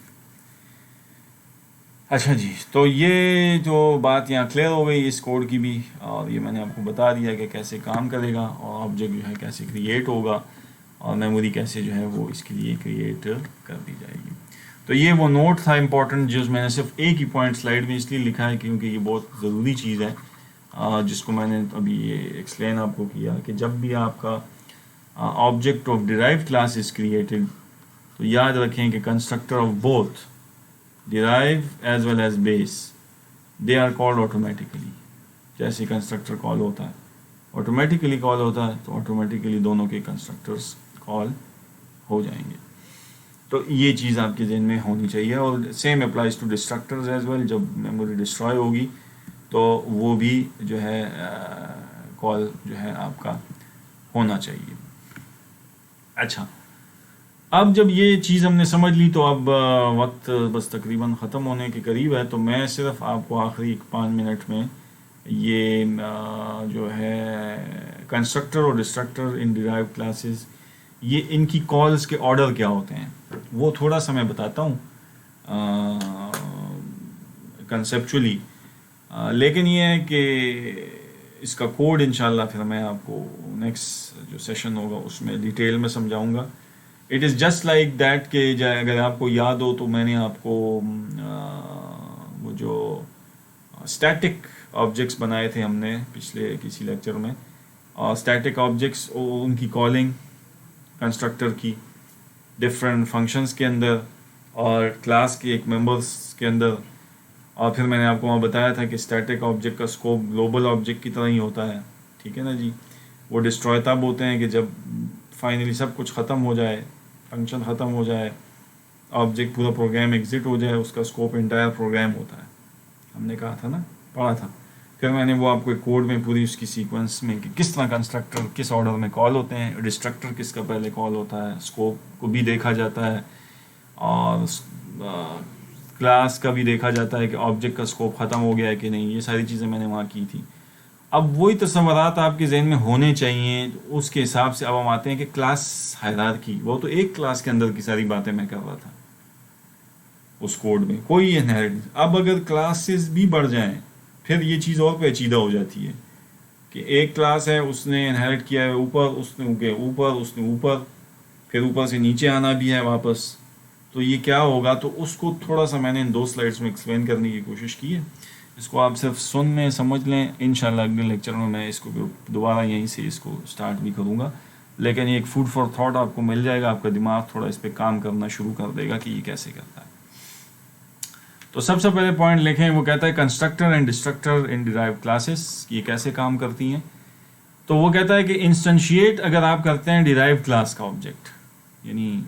Speaker 1: اچھا جی, تو یہ جو بات یہاں کلیئر ہو گئی اس کوڈ کی بھی, اور یہ میں نے آپ کو بتا دیا کہ کیسے کام کرے گا, اور آبجیکٹ جو ہے کیسے کریٹ ہوگا, اور میموری کیسے جو ہے وہ اس کے لیے کریٹ کر دی جائے گی. تو یہ وہ نوٹ تھا امپورٹنٹ, جو میں نے صرف ایک ہی پوائنٹ سلائڈ میں اس لیے لکھا ہے کیونکہ یہ بہت ضروری چیز ہے, جس کو میں نے ابھی یہ ایکسپلین آپ کو کیا کہ جب بھی آپ کا object of derived class is created تو یاد رکھیں کہ constructor of both derive as well as base they are called automatically. جیسے کنسٹرکٹر کال ہوتا ہے آٹومیٹیکلی کال ہوتا ہے, تو آٹومیٹیکلی دونوں کے کنسٹرکٹرس کال ہو جائیں گے. تو یہ چیز آپ کے ذہن میں ہونی چاہیے. اور same applies to destructors as well, جب میموری ڈسٹروائے ہوگی تو وہ بھی جو ہے کال جو ہے آپ کا ہونا چاہیے. اچھا, اب جب یہ چیز ہم نے سمجھ لی تو اب وقت بس تقریباً ختم ہونے کے قریب ہے, تو میں صرف آپ کو آخری 5 منٹ میں یہ جو ہے کنسٹرکٹر اور ڈسٹرکٹر ان ڈیرائیو کلاسز, یہ ان کی کالز کے آرڈر کیا ہوتے ہیں وہ تھوڑا سا میں بتاتا ہوں کنسیپچولی. لیکن یہ ہے کہ اس کا کوڈ انشاءاللہ پھر میں آپ کو نیکسٹ جو سیشن ہوگا اس میں ڈیٹیل میں سمجھاؤں گا. It is just like that کہ اگر آپ کو یاد ہو تو میں نے آپ کو وہ جو اسٹیٹک آبجیکٹس بنائے تھے ہم نے پچھلے کسی لیکچر میں, اور اسٹیٹک آبجیکٹس ان کی کالنگ کنسٹرکٹر کی ڈفرینٹ فنکشنز کے اندر اور کلاس کے ایک ممبرس کے اندر. اور پھر میں نے آپ کو وہاں بتایا تھا کہ اسٹیٹک آبجیکٹ کا اسکوپ گلوبل آبجیکٹ کی طرح ہی ہوتا ہے, ٹھیک ہے نا جی. وہ ڈسٹروائے تب ہوتے ہیں کہ جب فائنلی سب کچھ ختم ہو جائے, فنکشن ختم ہو جائے, آبجیکٹ پورا پروگرام ایگزٹ ہو جائے, اس کا اسکوپ انٹائر پروگرام ہوتا ہے. ہم نے کہا تھا نا, پڑھا تھا. پھر میں نے وہ آپ کو ایک کوڈ میں پوری اس کی سیکوینس میں کہ کس طرح کنسٹرکٹر کس آرڈر میں کال ہوتے ہیں, ڈسٹرکٹر کس کا پہلے کال ہوتا ہے, اسکوپ کو بھی دیکھا جاتا ہے, اور کلاس کا بھی دیکھا جاتا ہے کہ آبجیکٹ کا اسکوپ ختم ہو گیا ہے کہ نہیں. یہ ساری چیزیں میں نے وہاں کی تھی. اب وہی تصورات آپ کے ذہن میں ہونے چاہیے. اس کے حساب سے اب ہم آتے ہیں کہ کلاس ہائرارکی, وہ تو ایک کلاس کے اندر کی ساری باتیں میں کر رہا تھا اس کوڈ میں, کوئی انہیریٹنس. اب اگر کلاسز بھی بڑھ جائیں پھر یہ چیز اور پیچیدہ ہو جاتی ہے کہ ایک کلاس ہے, اس نے انہیریٹ کیا ہے اوپر, اس نے اوپر, پھر اوپر سے نیچے آنا بھی ہے واپس. تو یہ کیا ہوگا, تو اس کو تھوڑا سا میں نے ان 2 سلائڈس میں ایکسپلین کرنے کی کوشش کی ہے. اس کو آپ صرف سن لیں, سمجھ لیں. انشاءاللہ اگلے لیکچر میں اس کو دوبارہ یہیں سے اس کو سٹارٹ بھی کروں گا, لیکن ایک فوڈ فار تھاٹ آپ کو مل جائے گا. آپ کا دماغ تھوڑا اس پہ کام کرنا شروع کر دے گا کہ یہ کیسے کرتا ہے. تو سب سے پہلے پوائنٹ لکھیں, وہ کہتا ہے constructor and distractor in derive classes, یہ کیسے کام کرتی ہیں. تو وہ کہتا ہے کہ انسٹنشیٹ اگر آپ کرتے ہیں ڈیرائیو کلاس کا آبجیکٹ, یعنی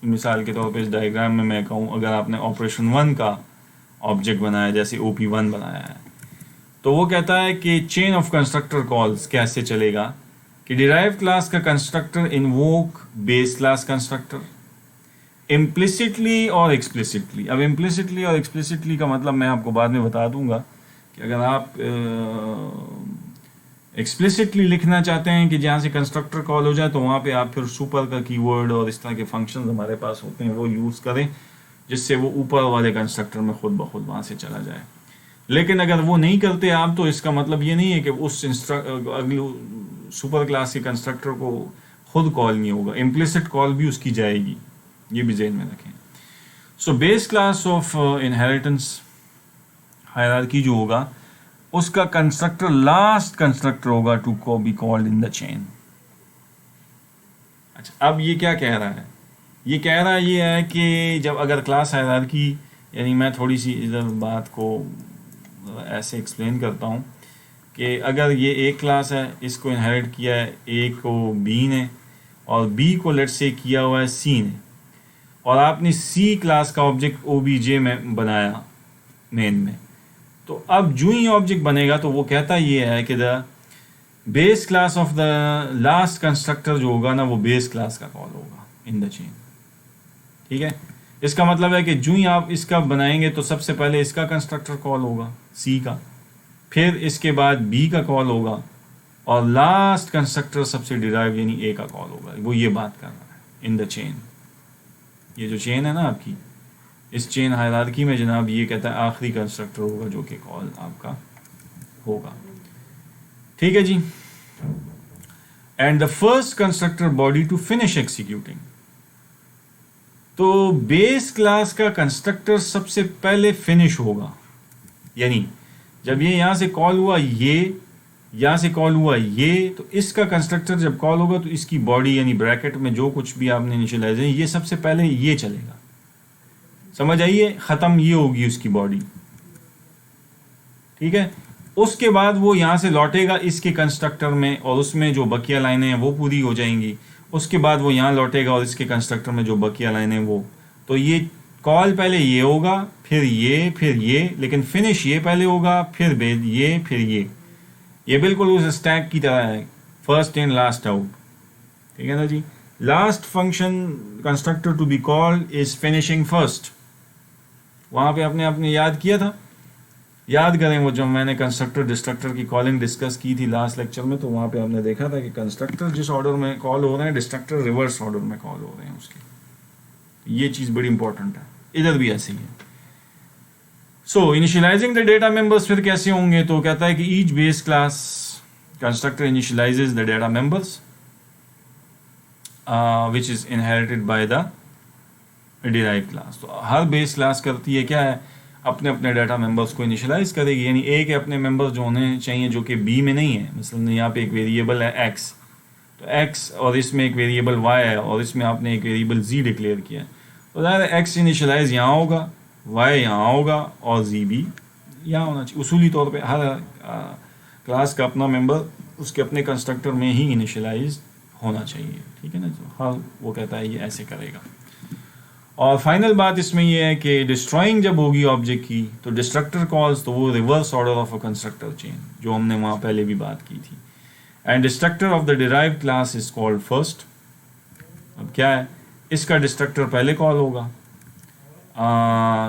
Speaker 1: مثال کے طور پہ اس ڈائیگرام میں کہوں اگر آپ نے آپریشن 1 کا آبجیکٹ بنایا جیسے OP1 بنایا ہے, تو وہ کہتا ہے کہ چین آف کنسٹرکٹر کالز کیسے چلے گا کہ ڈیرائیو کلاس کا کنسٹرکٹر انووک بیس کلاس کنسٹرکٹر امپلیسٹلی اور ایکسپلیسٹلی. اب امپلیسٹلی اور ایکسپلیسٹلی کا مطلب میں آپ کو بعد میں بتا دوں گا کہ اگر آپ ایکسپلیسٹلی لکھنا چاہتے ہیں کہ جہاں سے کنسٹرکٹر کال ہو جائے تو وہاں پہ آپ پھر سپر کا کی ورڈ اور اس طرح کے فنکشنز ہمارے پاس ہوتے ہیں وہ یوز کریں, جس سے وہ اوپر والے کنسٹرکٹر میں خود بخود وہاں سے چلا جائے. لیکن اگر وہ نہیں کرتے آپ تو اس کا مطلب یہ نہیں ہے کہ اس اگلی سپر کلاس کے کنسٹرکٹر کو خود کال نہیں ہوگا, امپلیسٹ کال بھی اس کی جائے گی, یہ بھی ذہن میں رکھیں. So base class of inheritance hierarchy جو ہوگا اس کا کنسٹرکٹر لاسٹ کنسٹرکٹر ہوگا to be called in the chain. اچھا اب یہ کیا کہہ رہا ہے؟ یہ کہہ رہا یہ ہے کہ جب اگر کلاس ہائرارکی، یعنی میں تھوڑی سی ادھر بات کو ایسے ایکسپلین کرتا ہوں کہ اگر یہ ایک کلاس ہے، اس کو انہیریٹ کیا ہے اے کو بی نے، اور بی کو لیٹ سے کیا ہوا ہے سی نے، اور آپ نے سی کلاس کا آبجیکٹ او بی جے میں بنایا مین میں، تو اب جو ہی آبجیکٹ بنے گا تو وہ کہتا یہ ہے کہ the base class of the last constructor جو ہوگا نا وہ بیس کلاس کا کال ہوگا ان دا چین. ٹھیک ہے، اس کا مطلب ہے کہ جو ہی آپ اس کا بنائیں گے تو سب سے پہلے اس کا کنسٹرکٹر کال ہوگا سی کا، پھر اس کے بعد بی کا کال ہوگا، اور لاسٹ کنسٹرکٹر سب سے ڈیرائیو یعنی اے کا کال ہوگا. وہ یہ بات کر رہا ہے ان دا چین. یہ جو چین ہے نا آپ کی، اس چین ہائرارکی میں جناب یہ کہتا ہے آخری کنسٹرکٹر ہوگا جو کہ کال آپ کا ہوگا. ٹھیک ہے جی. And the first constructor body to finish executing. تو بیس کلاس کا کنسٹرکٹر سب سے پہلے فنش ہوگا، یعنی جب یہ یہاں سے کال ہوا، یہ یہاں سے کال ہوا یہ، تو اس کا کنسٹرکٹر جب کال ہوگا تو اس کی باڈی یعنی بریکٹ میں جو کچھ بھی آپ نے انیشلائز ہے یہ سب سے پہلے یہ چلے گا. سمجھ آئیے، ختم یہ ہوگی اس کی باڈی. ٹھیک ہے، اس کے بعد وہ یہاں سے لوٹے گا اس کے کنسٹرکٹر میں، اور اس میں جو بقیہ لائنیں ہیں وہ پوری ہو جائیں گی. اس کے بعد وہ یہاں لوٹے گا اور اس کے کنسٹرکٹر میں جو بقیہ لائنیں وہ، تو یہ کال پہلے یہ ہوگا، پھر یہ، لیکن فنش یہ پہلے ہوگا، پھر یہ، پھر یہ بالکل اس اسٹیک کی طرح ہے، فرسٹ ان لاسٹ آؤٹ. ٹھیک ہے نا جی. Last function constructor to be called is finishing first. وہاں پہ آپ نے یاد کیا تھا، یاد کریں وہ جب میں نے کنسٹرکٹر ڈسٹرکٹر کی کالنگ ڈسکس کی تھی لاسٹ لیکچر میں، تو وہاں پہ آپ نے دیکھا تھا کہ کنسٹرکٹر جس آرڈر میں کال ہو رہے ہیں ڈسٹرکٹر ریورس آرڈر میں کال ہو رہے ہیں اس کے. یہ چیز بڑی امپورٹنٹ ہے، ادھر بھی ایسے ہی ہے. So initializing the data members پھر کیسے ہوں گے؟ تو کہتا ہے کہ each base class constructor initializes the data members which is inherited by the derived class. تو ہر بیس کلاس کرتی ہے کیا ہے، اپنے ڈیٹا ممبرس کو انیشلائز کرے گی. یعنی اے کے اپنے ممبرس جو ہونے چاہیے جو کہ بی میں نہیں ہے. مثلا یہاں پہ ایک ویریبل ہے ایکس، تو ایکس اور اس میں ایک ویریبل وائی ہے، اور اس میں آپ نے ایک ویریبل زی ڈکلیئر کیا ہے. تو ظاہر ہے ایکس انیشلائز یہاں ہوگا، وائی یہاں ہوگا، اور زی بھی یہاں ہونا چاہیے. اصولی طور پہ ہر کلاس کا اپنا ممبر اس کے اپنے کنسٹرکٹر میں ہی انیشلائز ہونا چاہیے. ٹھیک ہے نا. ہاں وہ کہتا ہے یہ ایسے کرے گا. اور فائنل بات اس میں یہ ہے کہ ڈسٹرائنگ جب ہوگی آبجیکٹ کی تو ڈسٹرکٹر کالز، تو وہ reverse order of a constructor chain جو ہم نے وہاں پہلے بھی بات کی تھی. And destructor of the derived class is called first. اب کیا ہے، اس کا ڈسٹرکٹر پہلے کال ہوگا.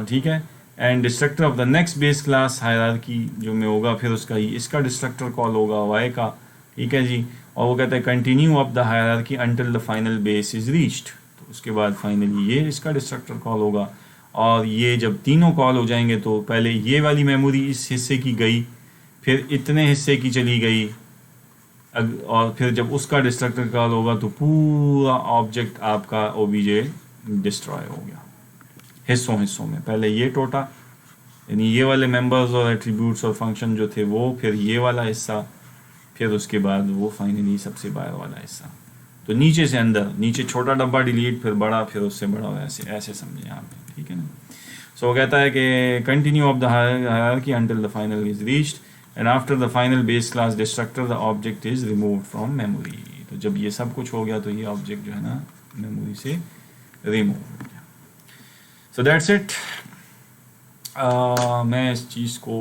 Speaker 1: ٹھیک ہے. And destructor of the next base class hierarchy جو میں ہوگا پھر اس کا ڈسٹرکٹر کال ہوگا وائی کا. ٹھیک ہے جی. اور وہ کہتا ہے continue up the hierarchy until the final base is reached. تو اس کے بعد فائنلی یہ اس کا ڈسٹرکٹر کال ہوگا. اور یہ جب تینوں کال ہو جائیں گے تو پہلے یہ والی میموری اس حصے کی گئی، پھر اتنے حصے کی چلی گئی، اور پھر جب اس کا ڈسٹرکٹر کال ہوگا تو پورا آبجیکٹ آپ کا او بی جے ڈسٹرائے ہو گیا حصوں میں. پہلے یہ ٹوٹا یعنی یہ والے ممبرز اور ایٹریبیوٹس اور فنکشن جو تھے وہ، پھر یہ والا حصہ، پھر اس کے بعد وہ فائنلی سب سے باہر والا حصہ. تو نیچے سے اندر، نیچے چھوٹا ڈبہ ڈیلیٹ، پھر بڑا، پھر اس سے بڑا، ایسے سمجھیں آپ. ٹھیک ہے نا. سو کہتا ہے کہ continue of the hierarchy until the final is reached and after the final base class distractor the object is removed from memory. تو جب یہ سب کچھ ہو گیا تو یہ آبجیکٹ جو ہے نا میموری سے ریموو ہو گیا. So that's it. میں اس چیز کو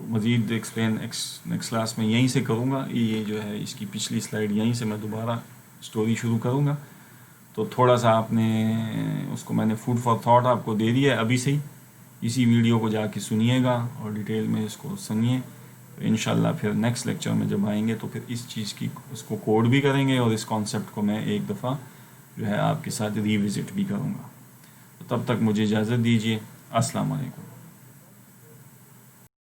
Speaker 1: مزید ایکسپلین نیکسٹ کلاس میں یہیں سے کروں گا. یہ جو ہے اس کی پچھلی سلائیڈ یہیں سے میں دوبارہ اسٹوری شروع کروں گا. تو تھوڑا سا آپ نے اس کو، میں نے فوڈ فار تھاٹ آپ کو دے دیا ہے ابھی سے ہی. اسی ویڈیو کو جا کے سنیے گا اور ڈیٹیل میں اس کو سنیے. تو انشاءاللہ پھر نیکسٹ لیکچر میں جب آئیں گے تو پھر اس چیز کی اس کو کوڈ بھی کریں گے، اور اس کانسیپٹ کو میں ایک دفعہ جو ہے آپ کے ساتھ ریوزٹ بھی کروں گا. تو تب تک مجھے اجازت دیجیے. السلام علیکم.